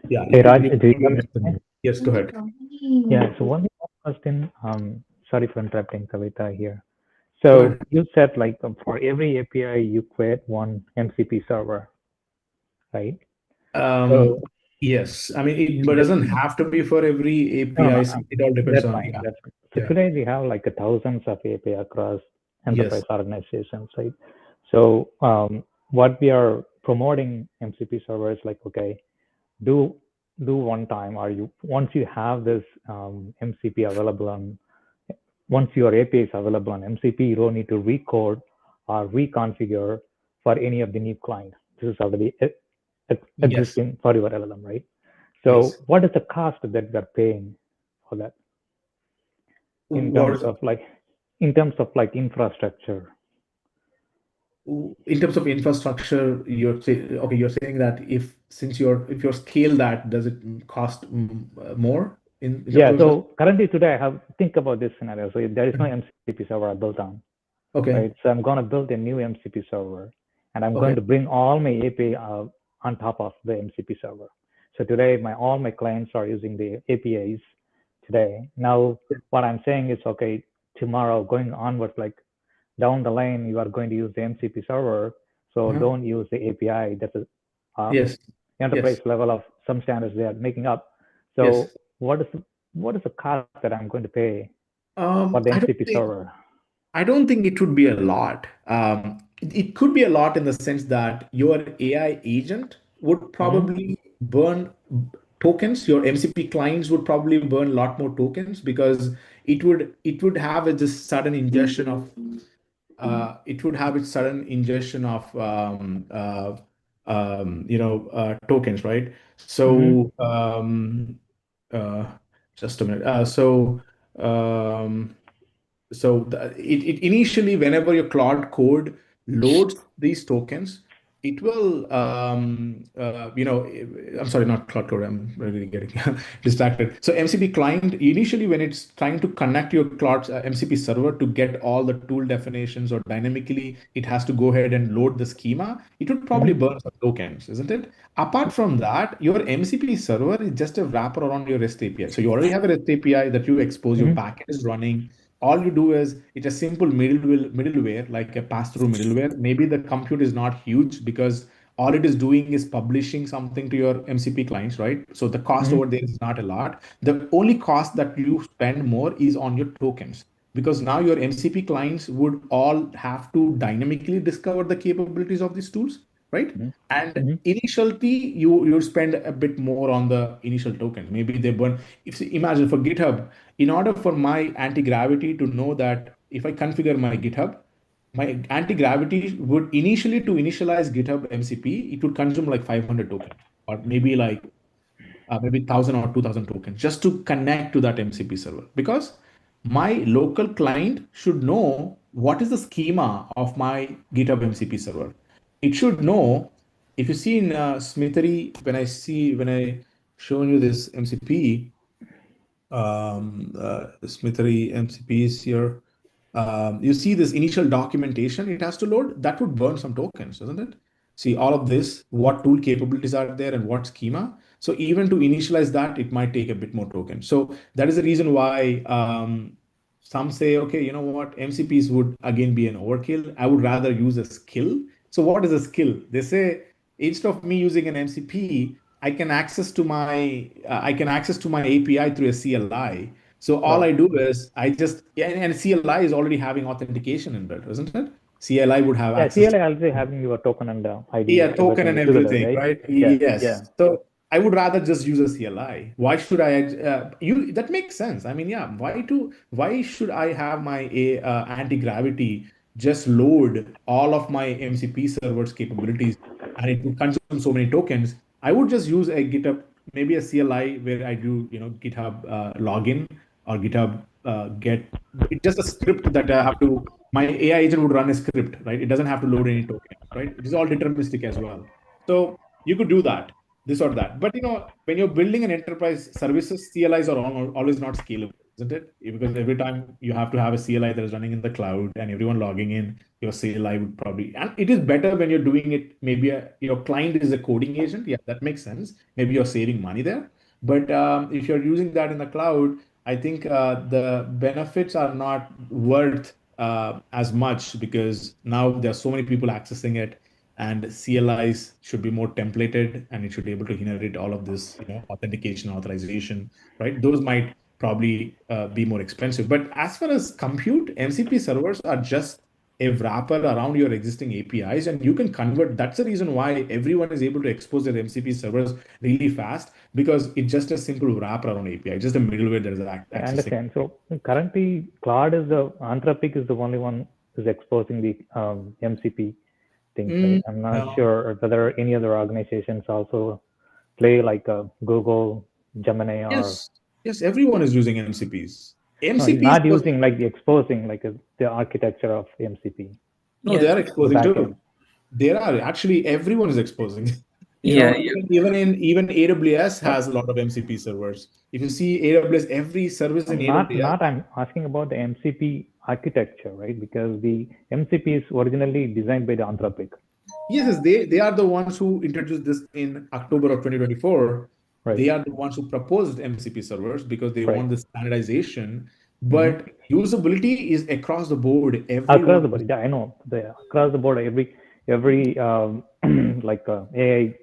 yeah. Hey Raj, do you have anything? Yes, go ahead. Yeah, so one question, sorry for interrupting Kavita here. So you said like for every API you create one MCP server, right? Yes, I mean it doesn't have to be for every API. It all depends that's on. fine. Yeah. That's fine. So today we have like thousands of API across enterprise organizations, right? So what we are promoting MCP server is like, okay, do one time, or once you have this MCP available on, once your API is available on MCP, you don't need to recode or reconfigure for any of the new client. This is already existing for your LLM, right? So what is the cost that we're paying for that in terms of like infrastructure? In terms of infrastructure, you're saying that if you're scale that, does it cost more in yeah, so currently today I have think about this scenario. So there is no MCP server I built on. Okay. Right. So I'm going to build a new MCP server, and I'm going to bring all my API on top of the MCP server. So today, all my clients are using the APIs today. Now, what I'm saying is, okay, tomorrow going onwards, like down the line, you are going to use the MCP server. So don't use the API. That's a enterprise level of some standards they are making up. So what is the cost that I'm going to pay for the MCP server? I don't think it would be a lot. It could be a lot in the sense that your AI agent would probably burn tokens. Your MCP clients would probably burn a lot more tokens because it would have a just sudden ingestion of tokens, right? So just a minute. It initially, whenever your Claude code loads these tokens, it will, I'm sorry, not Claude code, I'm really getting distracted. So MCP client, initially, when it's trying to connect your Claude MCP server to get all the tool definitions or dynamically, it has to go ahead and load the schema. It would probably burn some tokens, isn't it? Apart from that, your MCP server is just a wrapper around your REST API. So you already have a REST API that you expose, your backend is running. All you do is it's a simple middleware, like a pass-through middleware. Maybe the compute is not huge because all it is doing is publishing something to your MCP clients, right? So the cost over there is not a lot. The only cost that you spend more is on your tokens, because now your MCP clients would all have to dynamically discover the capabilities of these tools, right? And initially, you spend a bit more on the initial tokens. Maybe they burn. Imagine for GitHub, in order for my anti-gravity to know that if I configure my GitHub, my anti-gravity would initially, to initialize GitHub MCP, it would consume like 500 tokens, or maybe like maybe 1,000 or 2,000 tokens just to connect to that MCP server, because my local client should know what is the schema of my GitHub MCP server. It should know. If you see in Smithery, when I shown you this MCP, Smithery MCPs here, you see this initial documentation it has to load. That would burn some tokens, doesn't it? See all of this, what tool capabilities are there and what schema. So even to initialize that, it might take a bit more tokens. So that is the reason why some say, okay, you know what, MCPs would again be an overkill. I would rather use a skill. So what is a skill? They say instead of me using an MCP, I can access to my API through a CLI. So all I do is and CLI is already having authentication inbuilt, isn't it? CLI would have access. CLI also having your token and ID. Yeah, token and everything, together, right? Yeah. Yes. Yeah. So I would rather just use a CLI. Why should I? That makes sense. I mean, yeah. Why should I have my anti-gravity just load all of my MCP server's capabilities, and it would consume so many tokens? I would just use a GitHub, maybe a CLI where I do, GitHub login or GitHub get. It's just a script that I have to. My AI agent would run a script, right? It doesn't have to load any tokens, right? It is all deterministic as well. So you could do that, this or that. But when you're building an enterprise services, CLIs are always not scalable, isn't it? Because every time you have to have a CLI that is running in the cloud and everyone logging in, your CLI would probably, and it is better when you're doing it, maybe your client is a coding agent. Yeah, that makes sense. Maybe you're saving money there. But if you're using that in the cloud, I think the benefits are not worth as much, because now there are so many people accessing it, and CLIs should be more templated, and it should be able to inherit all of this, authentication, authorization, right? Those might probably be more expensive. But as far as compute, MCP servers are just a wrapper around your existing APIs, and you can convert. That's the reason why everyone is able to expose their MCP servers really fast, because it's just a simple wrapper around API, just a middleware that is I accessing. understand. So currently, Anthropic is the only one who's exposing the MCP things, right? I'm not No. sure whether any other organizations also play like Google, Gemini, or Yes, everyone is using MCPs. no, MCPs not was using like the exposing like the architecture of MCP, no, they are the exposing back too. end. There are actually, everyone is exposing. Yeah, Even AWS No, has a lot of MCP servers. If you see AWS, every service in AWS. I'm asking about the MCP architecture, right? Because the MCP is originally designed by the Anthropic. Yes, they are the ones who introduced this in October of 2024. Right. They are the ones who proposed MCP servers because they Right. want the standardization. But usability is across the board. Across Everyone the board, yeah, I know. Across the board, every like AI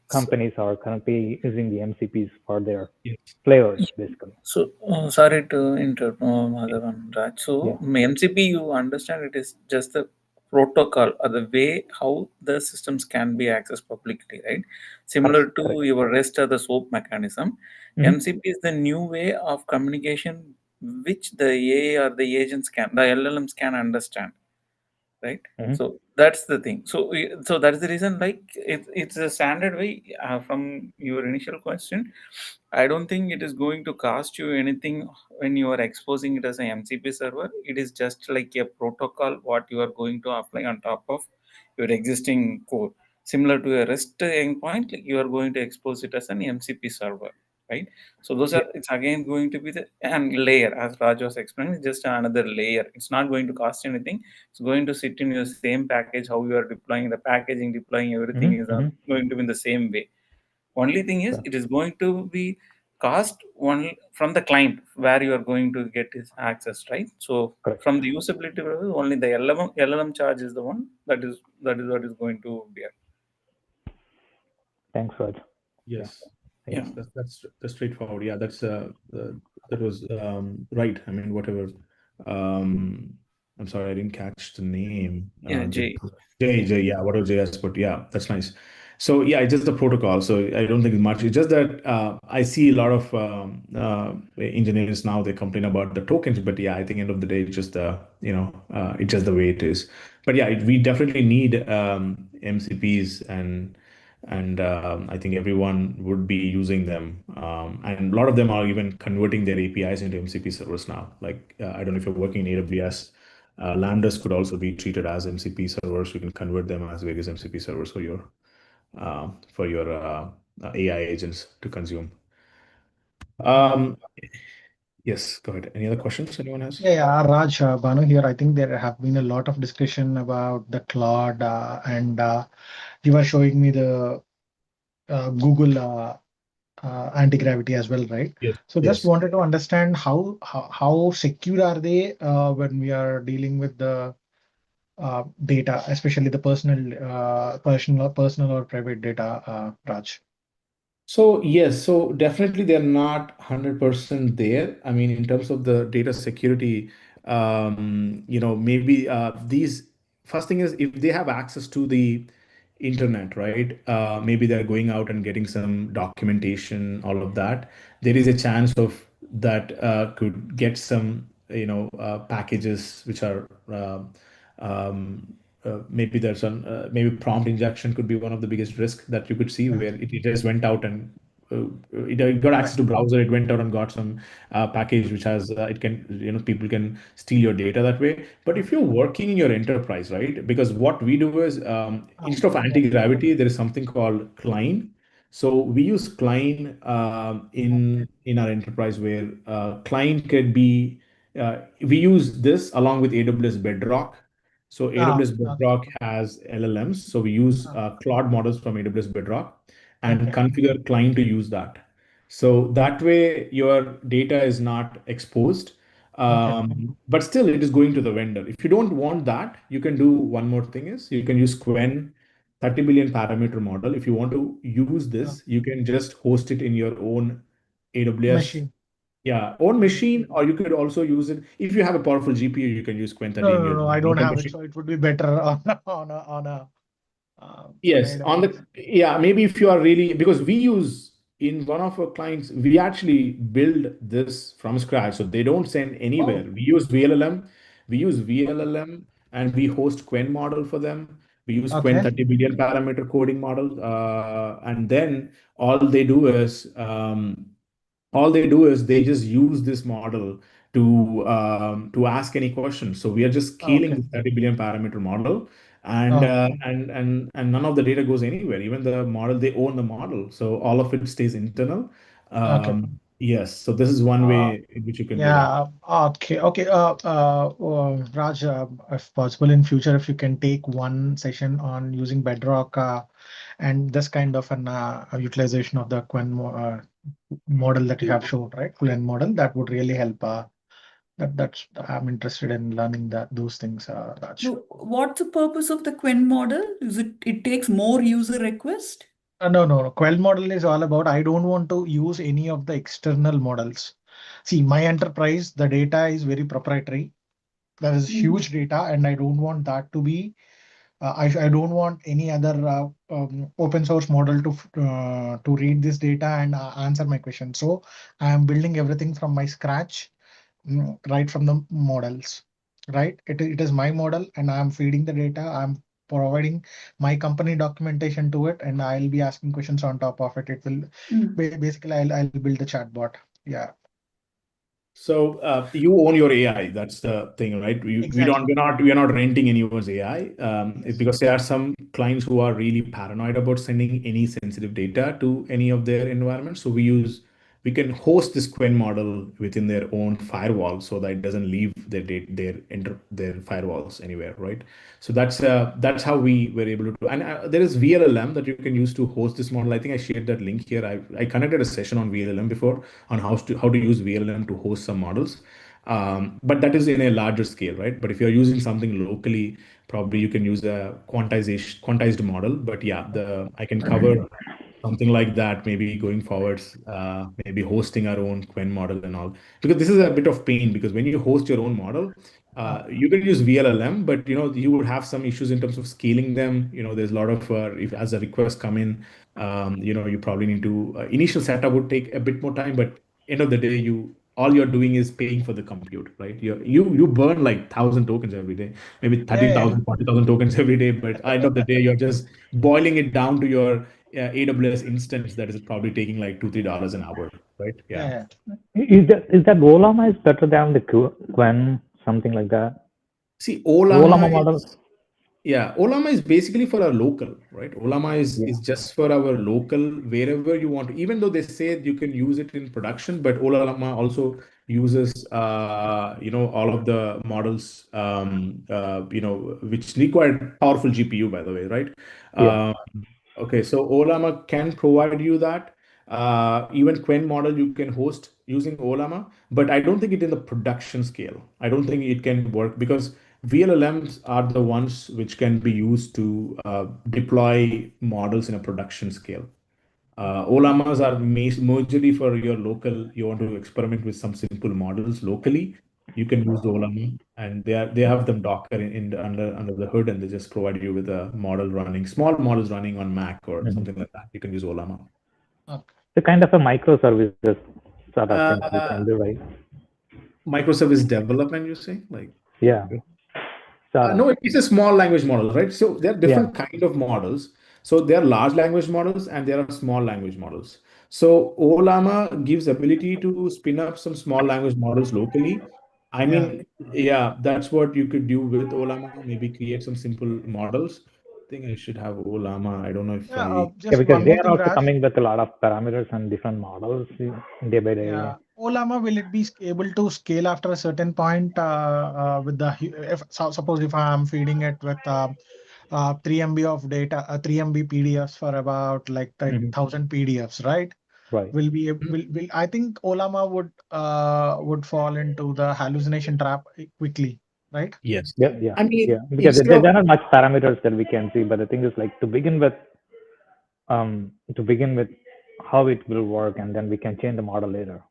companies are currently using the MCPs for their Yes. flavors, basically. So, sorry to interrupt, Madhavan, Raj. So, Yeah. MCP, you understand it is just the protocol or the way how the systems can be accessed publicly, right? Similar to your REST or the SOAP mechanism, MCP is the new way of communication which the AI or the agents the LLMs can understand, right? So that's the thing. So that's the reason, like it's a standard way. From your initial question, I don't think it is going to cost you anything when you are exposing it as an MCP server. It is just like a protocol what you are going to apply on top of your existing code. Similar to a REST endpoint, like you are going to expose it as an MCP server, right? So those are, it's again going to be the and layer, as Raj was explaining, it's just another layer. It's not going to cost anything. It's going to sit in your same package. How you are deploying the packaging, deploying everything is going to be in the same way. Only thing is, it is going to be cost only from the client where you are going to get his access, right? So from the usability level, only the LLM charge is the one that is what is going to be. Thanks, Raj. Yes. Yeah. Yes, that's straightforward. Yeah, that was right. I mean, whatever. I'm sorry, I didn't catch the name. Jay. Jay, yeah, whatever Jay has put. Yeah, that's nice. So yeah, it's just the protocol. So I don't think it's much. It's just that I see a lot of engineers now, they complain about the tokens, but yeah, I think end of the day, it's just it's just the way it is. But yeah, we definitely need MCPs, and I think everyone would be using them. And a lot of them are even converting their APIs into MCP servers now. Like, I don't know if you're working in AWS, Lambdas could also be treated as MCP servers. You can convert them as various MCP servers for your AI agents to consume. Yes, go ahead. Any other questions anyone has? Yeah, Raj, Banu here. I think there have been a lot of discussion about the cloud, and you were showing me the Google anti-gravity as well, right? Yes. So just wanted to understand how secure are they when we are dealing with the data, especially the personal or private data, Raj. So yes, so definitely they're not 100% there. I mean, in terms of the data security, maybe these first thing is, if they have access to the internet, right? Maybe they're going out and getting some documentation, all of that. There is a chance of that could get some, packages which are maybe maybe prompt injection could be one of the biggest risks that you could see, where it just went out and it got access to browser. It went out and got some package which has it can people can steal your data that way. But if you're working in your enterprise, right? Because what we do is instead of anti-gravity, there is something called Klein. So we use Klein in our enterprise where Klein could be. We use this along with AWS Bedrock. So AWS Bedrock has LLMs. So we use Claude models from AWS Bedrock and configure Klein to use that. So that way your data is not exposed, but still it is going to the vendor. If you don't want that, you can do one more thing is you can use Qwen 30 billion parameter model. If you want to use this, you can just host it in your own AWS. Machine. Yeah, own machine, or you could also use it. If you have a powerful GPU, you can use Qwen 30 in your No, I don't local have it, machine. so it would be better on Yes, on the maybe if you are really, because we use in one of our clients, we actually build this from scratch, so they don't send anywhere. Oh, We use VLLM, and we host Qwen model for them. We use Qwen okay. 30 billion parameter coding model, and then all they do is they just use this model to ask any questions. So we are just scaling Okay. this 30 billion parameter model, and Oh, none of the data goes anywhere. Even the model, they own the model, so all of it stays internal. okay. Yes, so this is one Uh, way in which you can do that. yeah. Okay. Okay. Raj, if possible in future, if you can take one session on using Bedrock and this kind of an utilization of the Quen model that you have shown, right? Quen model, that would really help. That's I'm interested in learning those things, Raj. So what's the purpose of the Quen model? Is it takes more user request? No. Quell model is all about I don't want to use any of the external models. See, my enterprise, the data is very proprietary. There is huge data, and I don't want that to be. I don't want any other open source model to read this data and answer my question. So I am building everything from my scratch, right from the models. Right, it is my model, and I am feeding the data. I'm providing my company documentation to it, and I'll be asking questions on top of it. It will basically I'll build the chatbot. Yeah. So you own your AI. That's the thing, right? Exactly. We are not renting anyone's AI, because there are some clients who are really paranoid about sending any sensitive data to any of their environments. So we can host this Quen model within their own firewall so that it doesn't leave their their firewalls anywhere, right? So that's how we were able to do. And there is VLLM that you can use to host this model. I think I shared that link here. I conducted a session on VLLM before on how to use VLLM to host some models. But that is in a larger scale, right? But if you're using something locally, probably you can use a quantized model. But yeah, I can cover something like that maybe going forwards, maybe hosting our own Quen model and all, because this is a bit of pain, because when you host your own model, you can use VLLM, but you would have some issues in terms of scaling them. There's a lot of if as a request come in, you probably need to initial setup would take a bit more time, but end of the day, all you're doing is paying for the compute, right? You burn like 1,000 tokens every day, maybe Yeah. 30,000, 40,000 tokens every day, but end of the day, you're just boiling it down to your AWS instance that is probably taking like $2-3 an hour, right? Yeah. Is that Olama is better than the Quen, something like that? See, Olama model. Olama is basically for our local, right? Olama is just for our local, wherever you want to, even though they say you can use it in production, but Olama also uses, all of the models, which require powerful GPU, by the way, right? Yeah. Okay, so Olama can provide you that. Even Quen model you can host using Olama, but I don't think it in the production scale. I don't think it can work because VLLMs are the ones which can be used to deploy models in a production scale. Olamas are majorly for your local. You want to experiment with some simple models locally. You can use the Olama, and they have them Docker under the hood, and they just provide you with a model running, small models running on Mac or something like that. You can use Olama. The kind of a microservices sort of things you Uh, can do, right? Microservice development, you say? Like, Yeah. no, it's a small language model, right? So there are Yeah. different kind of models. So there are large language models and there are small language models. So OLAMA gives ability to spin up some small language models locally. I Yeah. mean, yeah, that's what you could do with OLAMA, maybe create some simple models. I think I should have OLAMA. I don't know if Yeah. I. Yeah, Just because one they more are thing, also Raj. coming with a lot of parameters and different models day by day. Yeah. OLAMA, will it be able to scale after a certain point with the, if suppose if I'm feeding it with 3 MB of data, 3 MB PDFs for about like 1,000 PDFs, right? Right. Will I think OLAMA would fall into the hallucination trap quickly, right? Yes. Yeah. I mean, Yeah. Because instead there of are not much parameters that we can see, but the thing is like to begin with how it will work, and then we can change the model later.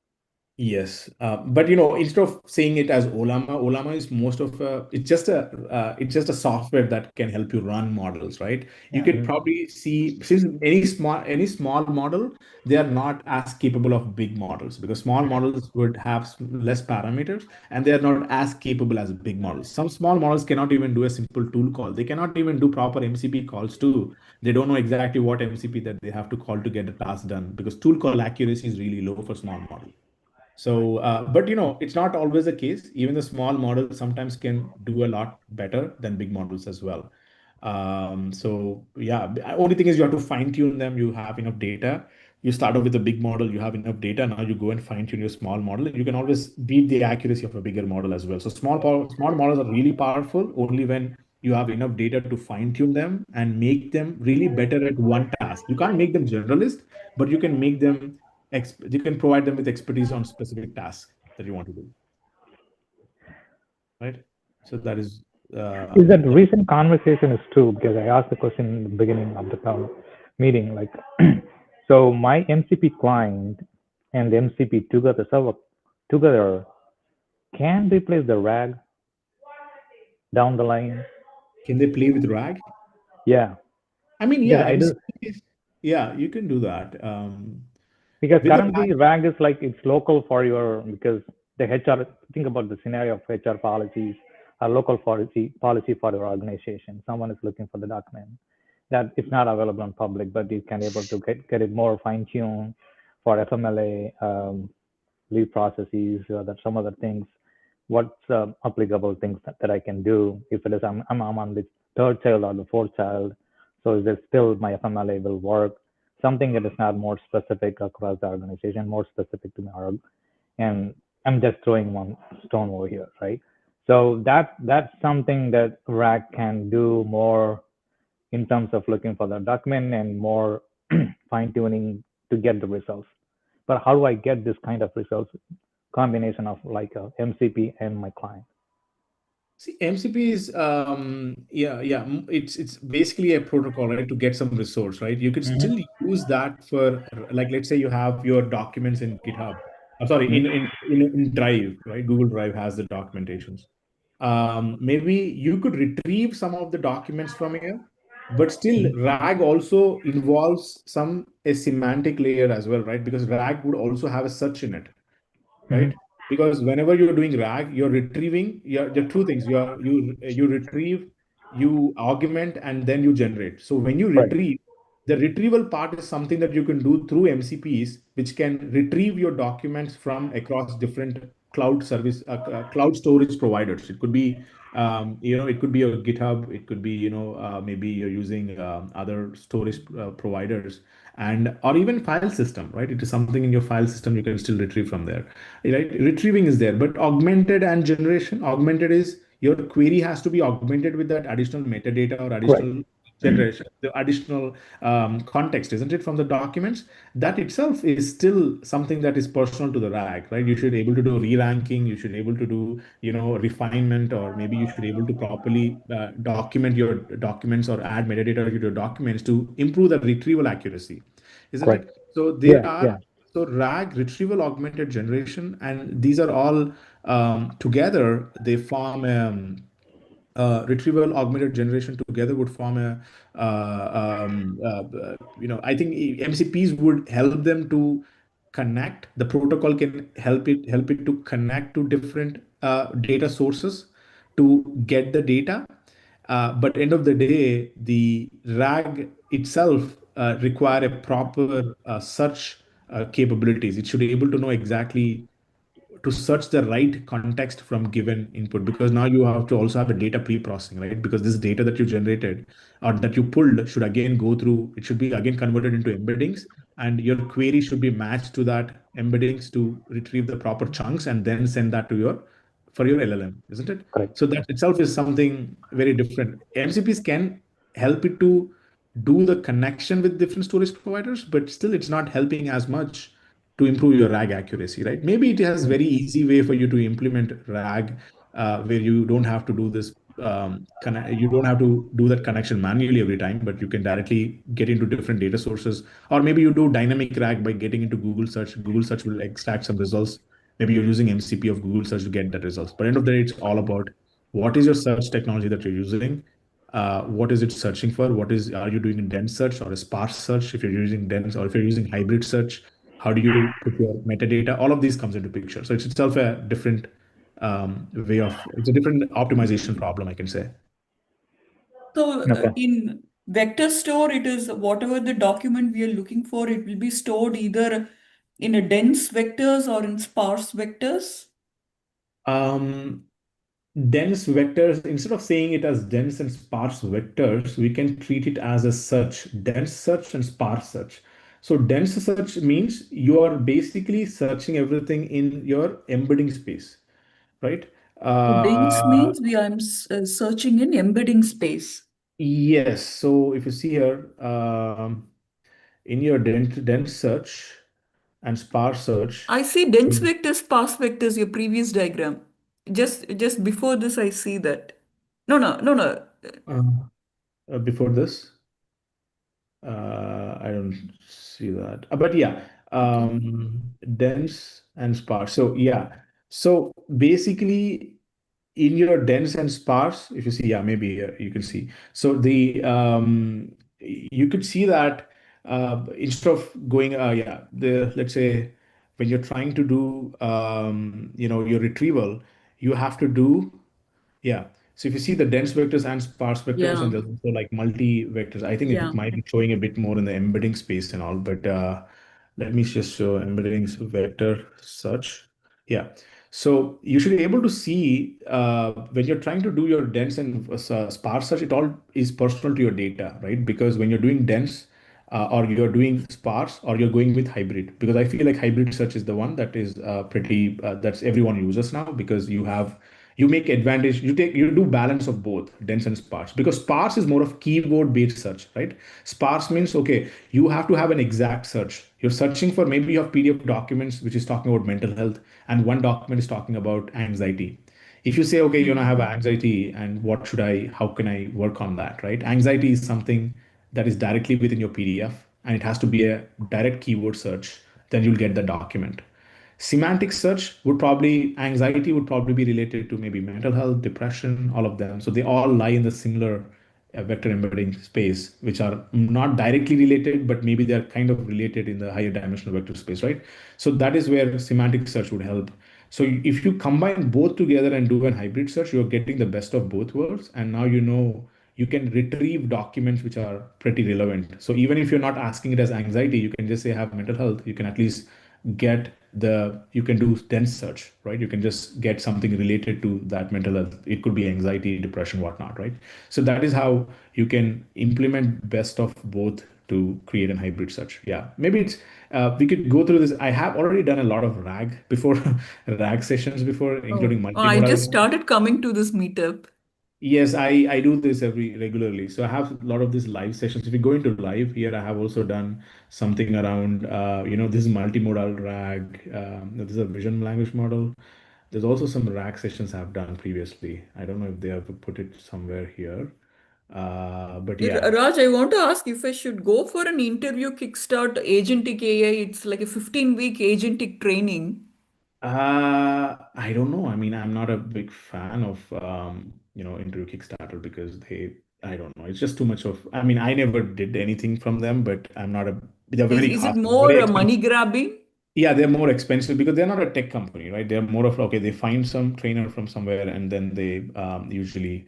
Yes, but you know, instead of saying it as Olama, Olama is most of a, it's just a software that can help you run models, right? You could probably see, since any small model, they are not as capable of big models, because small models would have less parameters and they are not as capable as big models. Some small models cannot even do a simple tool call. They cannot even do proper MCP calls too. They don't know exactly what MCP that they have to call to get a task done, because tool call accuracy is really low for small models. So, but you know, it's not always the case. Even the small models sometimes can do a lot better than big models as well. So yeah, only thing is you have to fine tune them. You have enough data. You start off with a big model, you have enough data. Now you go and fine tune your small model. You can always beat the accuracy of a bigger model as well. So small models are really powerful only when you have enough data to fine tune them and make them really better at one task. You can't make them generalist, but you can make them you can provide them with expertise on specific tasks that you want to do, right? So that is Is that recent conversation is true? Because I asked the question in the beginning of the meeting, like, so my MCP client and the MCP together server together can replace the RAG down the line. can they play with RAG? Yeah, I mean, because yeah, I do. yeah, you can do that. Because With the currently RAG, RAG is like it's local for your, because the HR, think about the scenario of HR policies, a local policy for your organization. Someone is looking for the document that it's not available in public, but you can able to get it more fine tuned for FMLA, leave processes, that some other things. What's applicable things that I can do if it is I'm on the third child or the fourth child, so is there still my FMLA will work? Something that is not more specific across the organization, more specific to my org, and I'm just throwing one stone over here, right? So that's something that RAC can do more in terms of looking for the document and more fine tuning to get the results. But how do I get this kind of results? Combination of like a MCP and my client. see, MCP is it's basically a protocol, right, to get some resource, right? You could still use that for, like, let's say you have your documents in GitHub. I'm sorry, in Drive, right? Google Drive has the documentations. Maybe you could retrieve some of the documents from here, but still RAG also involves a semantic layer as well, right? Because RAG would also have a search in it, right? Because whenever you're doing RAG, you're retrieving the two things. You retrieve, you augment, and then you generate. So when you Right. retrieve, the retrieval part is something that you can do through MCPs, which can retrieve your documents from across different cloud storage providers. It could be, it could be a GitHub. It could be, maybe you're using other storage providers, and or even file system, right? It is something in your file system you can still retrieve from there, right? Retrieving is there, but augmented and generation. Augmented is your query has to be augmented with that additional metadata or Right. additional generation, the additional context, isn't it, from the documents? That itself is still something that is personal to the RAG, right? You should be able to do re-ranking, you should be able to do, refinement, or maybe you should be able to properly document your documents or add metadata to your documents to improve the retrieval accuracy, isn't Right. it? So there Yeah. are Yeah. so RAG, retrieval augmented generation, and these are all together they form retrieval augmented generation together would form I think MCPs would help them to connect. The protocol can help it to connect to different data sources to get the data. But end of the day, the RAG itself require a proper search capabilities. It should be able to know exactly to search the right context from given input, because now you have to also have a data pre-processing, right? Because this data that you generated or that you pulled should again go through, it should be again converted into embeddings, and your query should be matched to that embeddings to retrieve the proper chunks and then send that to your for your LLM, isn't it? Correct. So that itself is something very different. MCPs can help it to do the connection with different storage providers, but still it's not helping as much to improve your RAG accuracy, right? Maybe it has very easy way for you to implement RAG, where you don't have to do this. You don't have to do that connection manually every time, but you can directly get into different data sources. Or maybe you do dynamic RAG by getting into Google search. Google search will extract some results. Maybe you're using MCP of Google search to get that results. But end of the day, it's all about what is your search technology that you're using, what is it searching for, what is, are you doing a dense search or a sparse search? If you're using dense, or if you're using hybrid search, how do you put your metadata? All of these comes into picture. So it's itself a different way of, it's a different optimization problem, I can say. So Okay. in vector store, it is whatever the document we are looking for, it will be stored either in a dense vectors or in sparse vectors. Um, Dense vectors, instead of saying it as dense and sparse vectors, we can treat it as a search, dense search and sparse search. So dense search means you are basically searching everything in your embedding space, right? So dense Uh, means searching in embedding space. yes. So if you see here, in your dense search and sparse search, I see dense vectors, sparse vectors, your previous diagram. Just before this, I see that. No. before this. I don't see that. But yeah, Okay. dense and sparse. So yeah. So basically in your dense and sparse, if you see, yeah, maybe you can see. So the you could see that instead of going, yeah, the, let's say when you're trying to do your retrieval, you have to do, yeah. So if you see the dense vectors and sparse vectors, Yeah. and there's also like multi vectors, I think it Yeah. might be showing a bit more in the embedding space and all, but let me just show embedding vector search. Yeah. So you should be able to see when you're trying to do your dense and sparse search, it all is personal to your data, right? Because when you're doing dense, or you're doing sparse, or you're going with hybrid, because I feel like hybrid search is the one that is pretty that's everyone uses now, because you make advantage, you do balance of both dense and sparse, because sparse is more of keyword based search, right? Sparse means, okay, you have to have an exact search. You're searching for, maybe you have PDF documents which is talking about mental health, and one document is talking about anxiety. If you say, okay, I have anxiety, and what should I, how can I work on that, right? Anxiety is something that is directly within your PDF, and it has to be a direct keyword search, then you'll get the document. Semantic search would probably, anxiety would probably be related to maybe mental health, depression, all of them. So they all lie in the similar vector embedding space, which are not directly related, but maybe they're kind of related in the higher dimensional vector space, right? So that is where semantic search would help. So if you combine both together and do a hybrid search, you're getting the best of both worlds. And now you can retrieve documents which are pretty relevant. So even if you're not asking it as anxiety, you can just say have mental health. You can at least get you can do dense search, right? You can just get something related to that mental health. It could be anxiety, depression, whatnot, right? So that is how you can implement best of both to create an hybrid search. Yeah, maybe it's we could go through this. I have already done a lot of RAG before, RAG sessions before, Oh, including I just multimodal. started coming to this meetup. Yes, I do this every regularly. So I have a lot of these live sessions. If you go into live here, I have also done something around this is multimodal RAG. This is a vision language model. There's also some RAG sessions I've done previously. I don't know if they have put it somewhere here. But yeah. Raj, I want to ask if I should go for an interview kickstart agentic AI. It's like a 15-week agentic training. I don't know. I mean, I'm not a big fan of interview Kickstarter, because I don't know. It's just too much of. I mean, I never did anything from them, but I'm not a. They're very Is it costly, very more money expensive. grabbing? Yeah, they're more expensive because they're not a tech company, right? They're more of, okay, they find some trainer from somewhere, and then they usually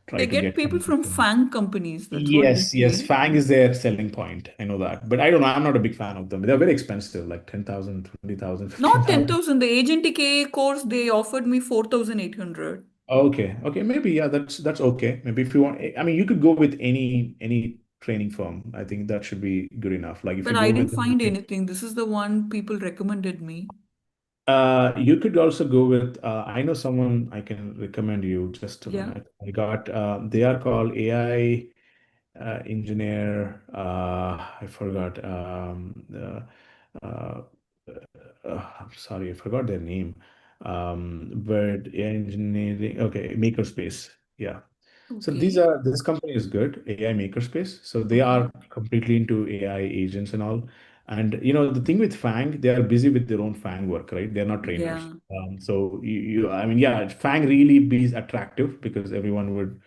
try They to get get people from some. FANG companies. That's what they Yes, say. Fang is their selling point. I know that. But I don't know. I'm not a big fan of them. They're very expensive, like 10,000, 20,000, Not 15,000. 10,000. The Agentic AI course, they offered me 4,800. Okay. Okay. Maybe, yeah, that's okay. Maybe if you want, I mean, you could go with any training firm. I think that should be good enough. Like if But you I go didn't with find anything. This is the one people recommended me. you could also go with I know someone I can recommend you. Just a Yeah. minute. I got they are called AI engineer. I forgot. Uh, I'm sorry, I forgot their name. But AI engineering. Okay, Makerspace. Yeah. So Okay. this company is good, AI Makerspace. So they Okay. are completely into AI agents and all. And the thing with Fang, they are busy with their own Fang work, right? They're not trainers. Yeah. So I mean, yeah, Fang really be attractive because everyone would,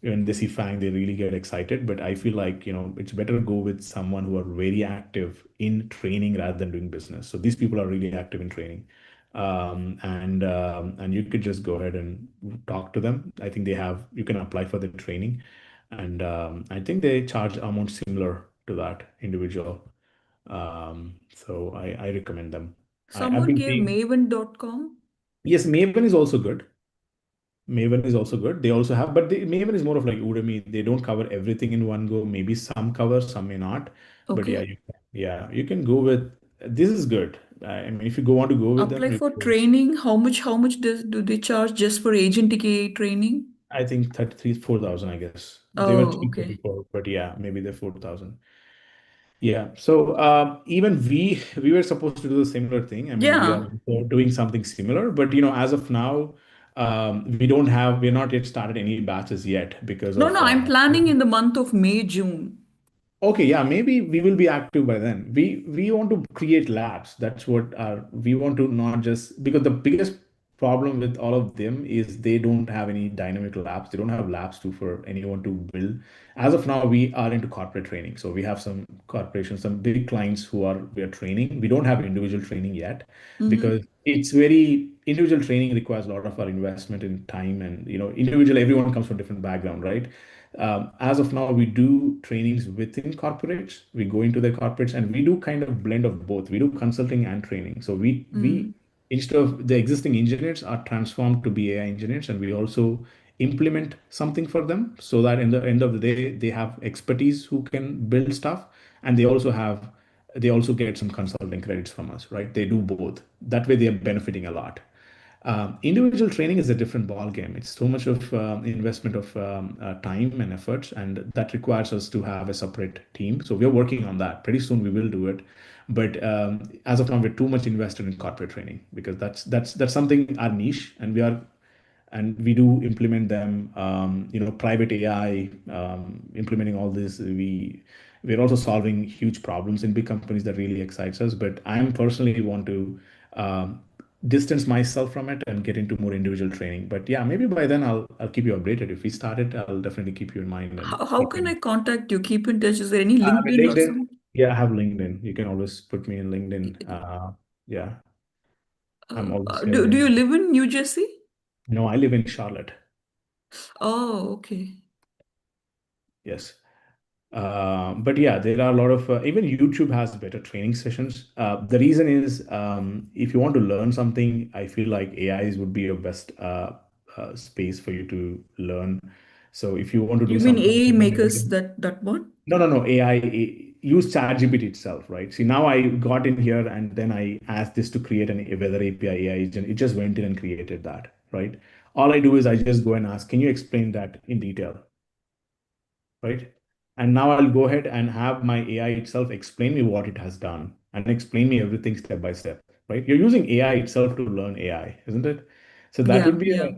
when they see Fang, they really get excited. But I feel like, it's better to go with someone who are very active in training rather than doing business. So these people are really active in training. And you could just go ahead and talk to them. I think you can apply for the training. And I think they charge amount similar to that individual. So I recommend them. I've Someone been gave seeing, Maven.com. yes, Maven is also good. Maven is also good. They also have, but Maven is more of like Udemy. They don't cover everything in one go. Maybe some cover, some may not. But yeah, Okay. you can go with this is good. I mean, if you want to go with them, Apply for training. How much do they charge just for Agentic AI training? I think 33, 4,000, I guess. They were Oh, cheaper okay. before, but yeah, maybe they're 4,000. Yeah. So even we were supposed to do the similar thing. I mean, we are Yeah. doing something similar, but as of now, we're not yet started any batches yet because No, of no, I'm planning in the month of May, June. okay, yeah, maybe we will be active by then. We want to create labs. That's what we want to not just because the biggest problem with all of them is they don't have any dynamic labs. They don't have labs to for anyone to build. As of now, we are into corporate training. So we have some corporations, some big clients we are training. We don't have individual training yet Mm-hmm. because it's very individual training requires a lot of our investment in time and individual everyone comes from different background, right? As of now, we do trainings within corporates. We go into the corporates and we do kind of blend of both. We do consulting and training. So we Mm. instead of the existing engineers are transformed to be AI engineers, and we also implement something for them so that in the end of the day they have expertise who can build stuff, and they also get some consulting credits from us, right? They do both. That way, they are benefiting a lot. Individual training is a different ball game. It's so much of investment of time and efforts, and that requires us to have a separate team. So we are working on that. Pretty soon we will do it, but as of now, we're too much invested in corporate training because that's something our niche, and we do implement them. Private AI, implementing all this. We're also solving huge problems in big companies that really excites us. But I personally want to distance myself from it and get into more individual training. But yeah, maybe by then I'll keep you updated. If we start it, I'll definitely keep you in mind and How keep can I you. contact you? Keep in touch. Is there any I mean, LinkedIn or LinkedIn. something? Yeah, I have LinkedIn. You can always put me in LinkedIn. Yeah, I'm always there. Do you live in New Jersey? No, I live in Charlotte. Oh, okay. Yes. But yeah, there are a lot of even YouTube has better training sessions. The reason is if you want to learn something, I feel like AIs would be your best space for you to learn. So if you want to do You mean something, AI makers that one? no, no, no, use ChatGPT itself, right? See, now I got in here and then I asked this to create a weather API AI agent. It just went in and created that, right? All I do is I just go and ask, can you explain that in detail? Right? And now I'll go ahead and have my AI itself explain me what it has done and explain me everything step by step, right? You're using AI itself to learn AI, isn't it? So that Yeah, would be yeah.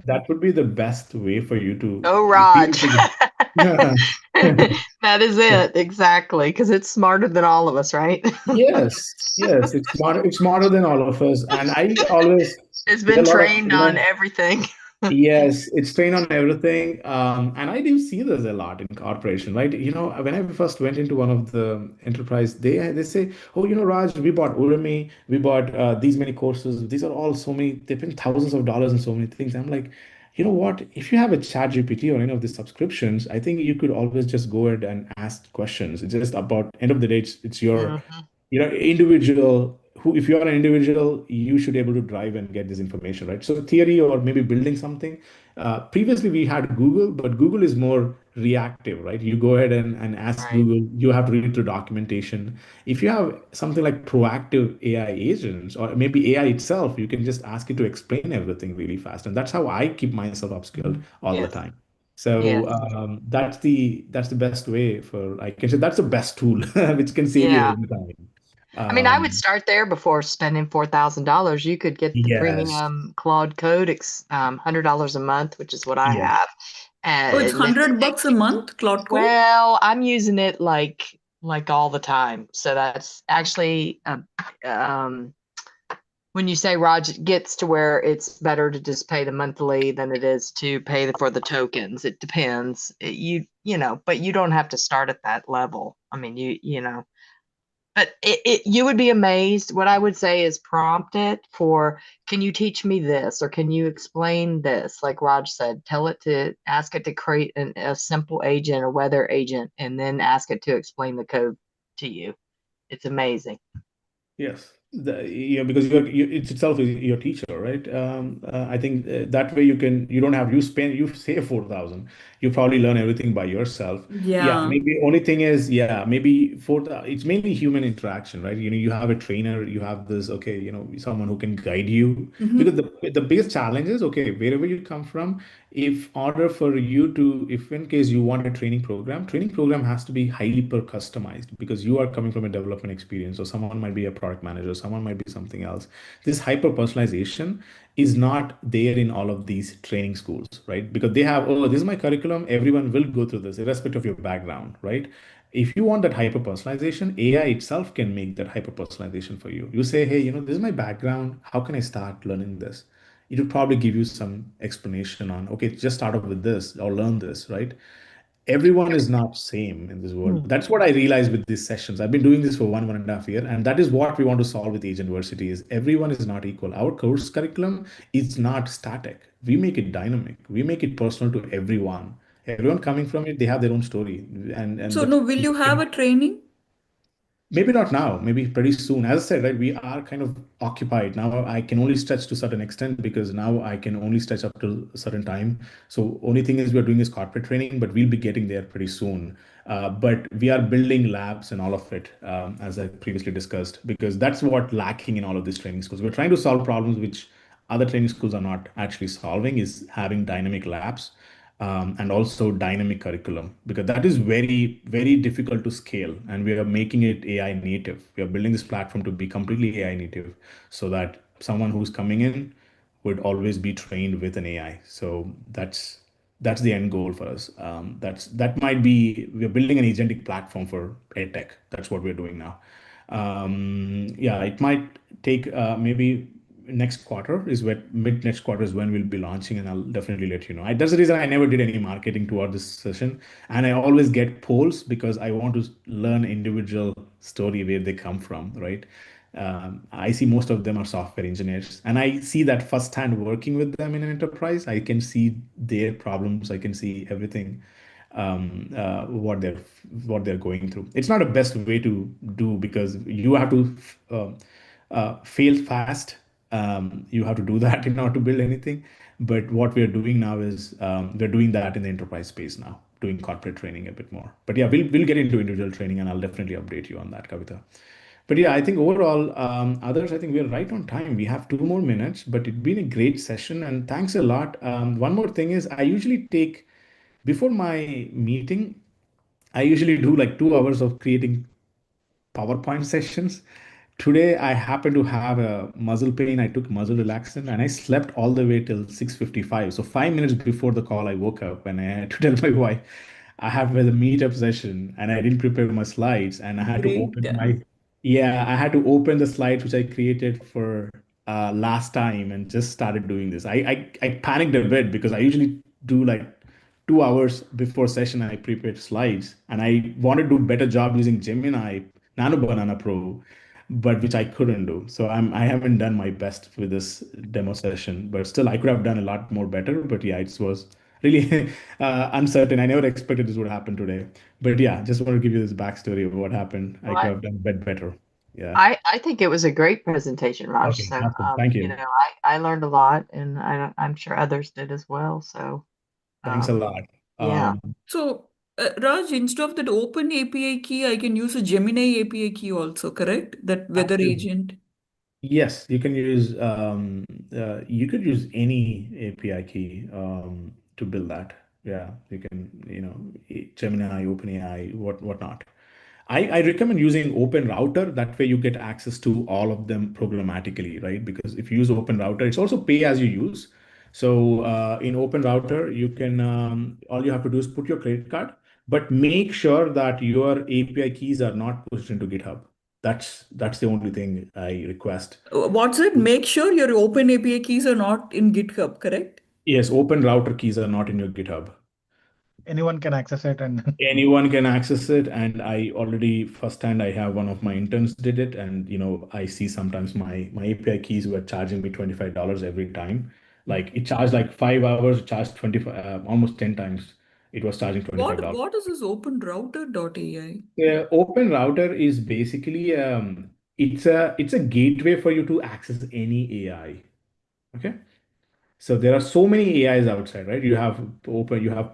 the best way for you to Oh, if Raj. you yeah. That is it, exactly, because it's smarter than all of us, right? Yes, it's smarter than all of us. And I always It's there been are a lot of trained on everything. yes, it's trained on everything. And I do see this a lot in corporation, right? When I first went into one of the enterprise, they say, oh, Raj, we bought Udemy, we bought these many courses. These are all so many, they spend thousands of dollars in so many things. I'm like, You know what? If you have a chat GPT or any of the subscriptions, I think you could always just go ahead and ask questions. It's just about end of the day, it's your Mhm. individual who, if you are an individual, you should be able to drive and get this information, right? So theory or maybe building something. Previously we had Google, but Google is more reactive, right? You go ahead and ask Right. Google, you have to read through documentation. If you have something like proactive AI agents or maybe AI itself, you can just ask it to explain everything really fast. And that's how I keep myself upskilled all the Yes. time. So Yes. that's the best way for, I can say that's the best tool which can save you Yeah. any time. I mean, I would Um, start there before spending $4,000. You could get the yes, premium Claude Code, $100 a month, which is what I yes, have. Oh, it's And then it $100 takes a you, month, Cloud Code? well, I'm using it like all the time. So that's actually when you say Raj, it gets to where it's better to just pay the monthly than it is to pay for the tokens. It depends. But you don't have to start at that level. I mean, but you would be amazed. What I would say is prompt it for, can you teach me this? Or can you explain this? Like Raj said, ask it to create a simple agent, a weather agent, and then ask it to explain the code to you. It's amazing. yes. Yeah, because it itself is your teacher, right? I think that way you don't have, you save 4,000. You probably learn everything by yourself. Yeah, Yeah. maybe only thing is, yeah, maybe it's mainly human interaction, right? You have a trainer, you have this, okay, someone who can guide you. Because Mm-hmm. the biggest challenge is, okay, wherever you come from, if order for you to, if in case you want a training program has to be hyper customized because you are coming from a development experience, or someone might be a product manager, someone might be something else. This hyper personalization is not there in all of these training schools, right? Because they have, oh, this is my curriculum, everyone will go through this irrespective of your background, right? If you want that hyper personalization, AI itself can make that hyper personalization for you. You say, hey, this is my background, how can I start learning this? It will probably give you some explanation on, okay, just start off with this or learn this, right? Everyone is not same in this world. Hmm. That's what I realized with these sessions. I've been doing this for 1.5 years, and that is what we want to solve with Agent University is everyone is not equal. Our course curriculum is not static. We make it dynamic. We make it personal to everyone. Everyone coming from it, they have their own story. And So, the no, will you have a training? Maybe not now, maybe pretty soon. As I said, right, we are kind of occupied. Now I can only stretch to a certain extent because now I can only stretch up to a certain time. So only thing is we're doing is corporate training, but we'll be getting there pretty soon. But we are building labs and all of it, as I previously discussed, because that's what lacking in all of these training schools. We're trying to solve problems which other training schools are not actually solving, is having dynamic labs and also dynamic curriculum, because that is very, very difficult to scale. And we are making it AI native. We are building this platform to be completely AI native so that someone who's coming in would always be trained with an AI. So that's the end goal for us. That might be, we're building an agentic platform for edtech. That's what we're doing now. Yeah, it might take maybe next quarter is when mid next quarter is when we'll be launching, and I'll definitely let you know. That's the reason I never did any marketing toward this session, and I always get polls because I want to learn individual story where they come from, right? I see most of them are software engineers, and I see that firsthand working with them in an enterprise. I can see their problems. I can see everything, what they're going through. It's not a best way to do because you have to fail fast. You have to do that in order to build anything. But what we're doing now is we're doing that in the enterprise space now, doing corporate training a bit more. But yeah, we'll get into individual training, and I'll definitely update you on that, Kavita. But yeah, I think overall, others, I think we're right on time. We have 2 more minutes, but it's been a great session, and thanks a lot. One more thing is I usually take, before my meeting, I usually do like 2 hours of creating PowerPoint sessions. Today I happened to have a muscle pain. I took muscle relaxant and I slept all the way till 6:55. So 5 minutes before the call, I woke up and I had to tell my wife I have a meetup session and I didn't prepare my slides and I had to Great. open my, yeah, I had to open the slides which I created for last time and just started doing this. I panicked a bit because I usually do like 2 hours before session I prepared slides and I wanted to do better job using Gemini Nano Banana Pro. but which I couldn't do. So I haven't done my best with this demo session, but still I could have done a lot more better. But yeah, it was really uncertain. I never expected this would happen today. But yeah, just want to give you this backstory of what happened. I Well, could have done a bit better. Yeah. I think it was a great presentation, Raj. Okay, So, awesome. Thank you you. know, I learned a lot, and I'm sure others did as well. So, Thanks a um, lot. yeah. So, Raj, instead of that open API key, I can use a Gemini API key also, correct? That weather Absolutely. agent. Yes, you can use you could use any API key to build that. Yeah, you can, Gemini, OpenAI, whatnot. I recommend using Open Router. That way you get access to all of them programmatically, right? Because if you use Open Router, it's also pay as you use. So in Open Router, you can all you have to do is put your credit card, but make sure that your API keys are not pushed into GitHub. That's the only thing I request. What's it? Make sure your open API keys are not in GitHub, correct? Yes, Open Router keys are not in your GitHub. Anyone can access it, and Anyone can access it, and I already firsthand I have one of my interns did it, and I see sometimes my API keys were charging me $25 every time. Like it charged like 5 hours, charged 25 almost 10 times. It was charging $25. What is this openrouter.ai? The Open Router is basically it's a gateway for you to access any AI. Okay. So there are so many AIs outside, right? You have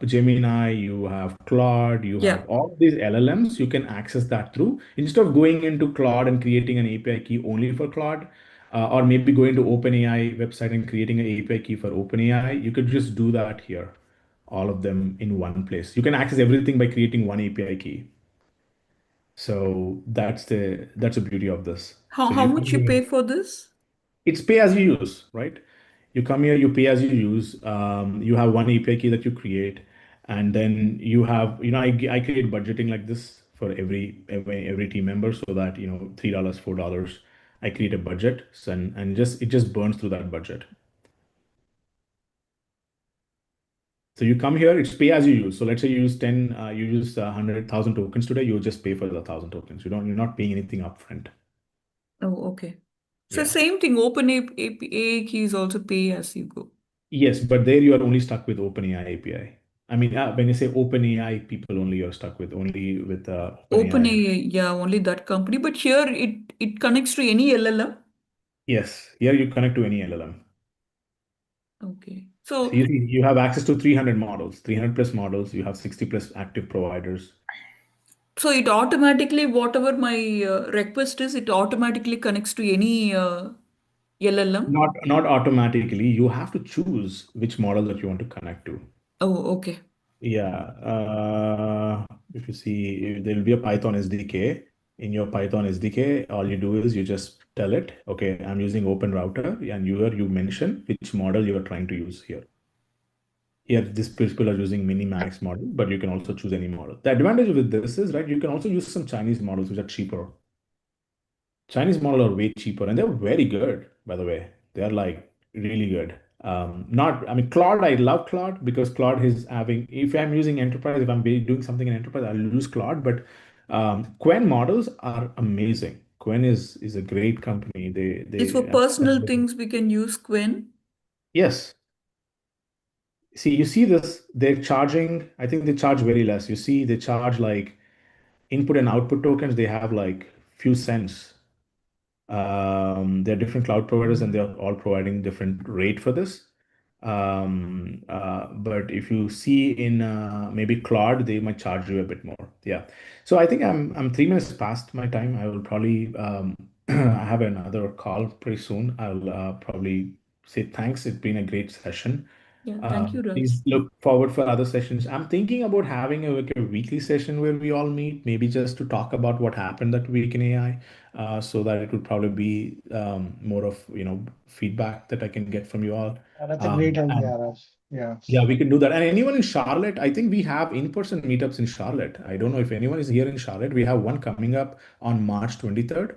Gemini, you have Claude, you Yeah. have all these LLMs. You can access that through instead of going into Claude and creating an API key only for Claude, or maybe going to OpenAI website and creating an API key for OpenAI. You could just do that here, all of them in one place. You can access everything by creating one API key. So that's the beauty of this. So How you much you pay for this? it's pay as you use, right? You come here, you pay as you use. You have one API key that you create, and then you have, I create budgeting like this for every team member so that, $3, $4, I create a budget, so, and just it just burns through that budget. So you come here, it's pay as you use. So let's say you use 10, you use 100,000 tokens today, you just pay for the 1,000 tokens. You're not paying anything upfront. Oh, okay. So Yeah. same thing, open API keys also pay as you go. Yes, but there you are only stuck with OpenAI API. I mean, when you say OpenAI, people only you're stuck with only with OpenAI. OpenAI, yeah, only that company. But here it connects to any LLM. Yes, here you connect to any LLM. Okay. So So you have access to 300 models, 300 plus models. You have 60 plus active providers. so it automatically, whatever my request is, it automatically connects to any LLM. Not automatically. You have to choose which model that you want to connect to. Oh, okay. Yeah. If you see, there will be a Python SDK. In your Python SDK, all you do is you just tell it, okay, I'm using Open Router, and you mention which model you are trying to use here. Here, these people are using Minimax model, but you can also choose any model. The advantage with this is, right, you can also use some Chinese models which are cheaper. Chinese model are way cheaper, and they're very good, by the way. They're like really good. I mean, Claude, I love Claude because Claude is having, if I'm using enterprise, if I'm doing something in enterprise, I'll use Claude. But Quen models are amazing. Quen is a great company. It's for personal things we can use Quen. Yes. See, you see this, they're charging, I think they charge very less. You see, they charge like input and output tokens, they have like few cents. There are different cloud providers and they're all providing different rate for this. But if you see in maybe Claude, they might charge you a bit more. Yeah. So I think I'm 3 minutes past my time. I will probably I have another call pretty soon. I'll probably say thanks. It's been a great session. Yeah, thank you, Raj. Please look forward for other sessions. I'm thinking about having like a weekly session where we all meet, maybe just to talk about what happened that week in AI, so that it would probably be more of feedback that I can get from you all. That's a great And idea, Raj. Yeah. yeah, we can do that. And anyone in Charlotte, I think we have in-person meetups in Charlotte. I don't know if anyone is here in Charlotte. We have one coming up on March 23rd.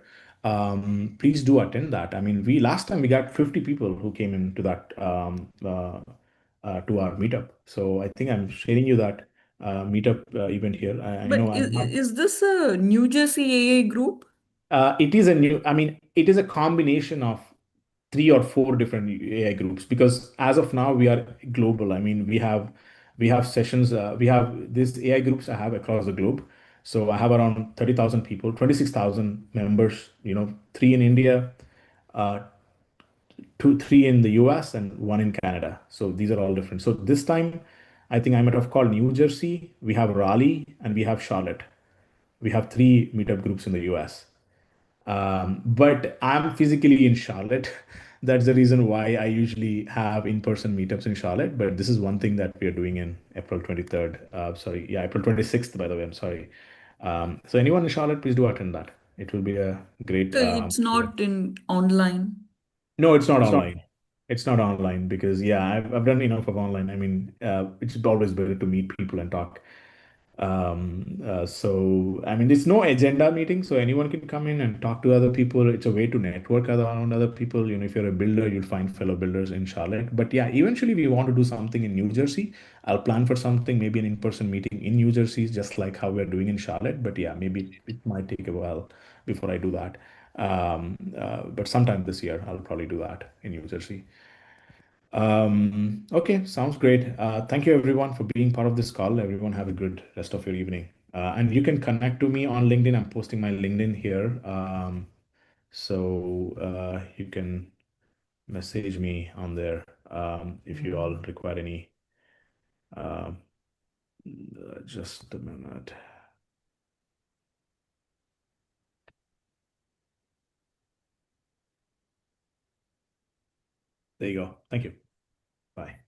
Please do attend that. I mean, we last time we got 50 people who came into that to our meetup. So I think I'm sharing you that meetup event here. I But know I'm not. is this a New Jersey AA group? It is a new, I mean, it is a combination of 3 or 4 different AI groups because as of now we are global. I mean, we have sessions, we have these AI groups I have across the globe. So I have around 30,000 people, 26,000 members, 3 in India, uh, 3 in the US, and 1 in Canada. So these are all different. So this time, I think I might have called New Jersey, we have Raleigh, and we have Charlotte. We have 3 meetup groups in the US. But I'm physically in Charlotte. That's the reason why I usually have in-person meetups in Charlotte. But this is one thing that we are doing in April 23rd. Sorry, yeah, April 26th, by the way. I'm sorry. So anyone in Charlotte, please do attend that. It will be a great So it's event. not in online. No, it's not online. It's not online because yeah, I've done enough of online. I mean, it's always better to meet people and talk. So I mean, it's no agenda meeting, so anyone can come in and talk to other people. It's a way to network around other people. If you're a builder, you'll find fellow builders in Charlotte. But yeah, eventually we want to do something in New Jersey. I'll plan for something, maybe an in-person meeting in New Jersey, just like how we're doing in Charlotte. But yeah, maybe it might take a while before I do that. But sometime this year, I'll probably do that in New Jersey. Okay, sounds great. Thank you everyone for being part of this call. Everyone have a good rest of your evening. And you can connect to me on LinkedIn. I'm posting my LinkedIn here. So you can message me on there if you all require any. Um, just a minute. There you go. Thank you. Bye.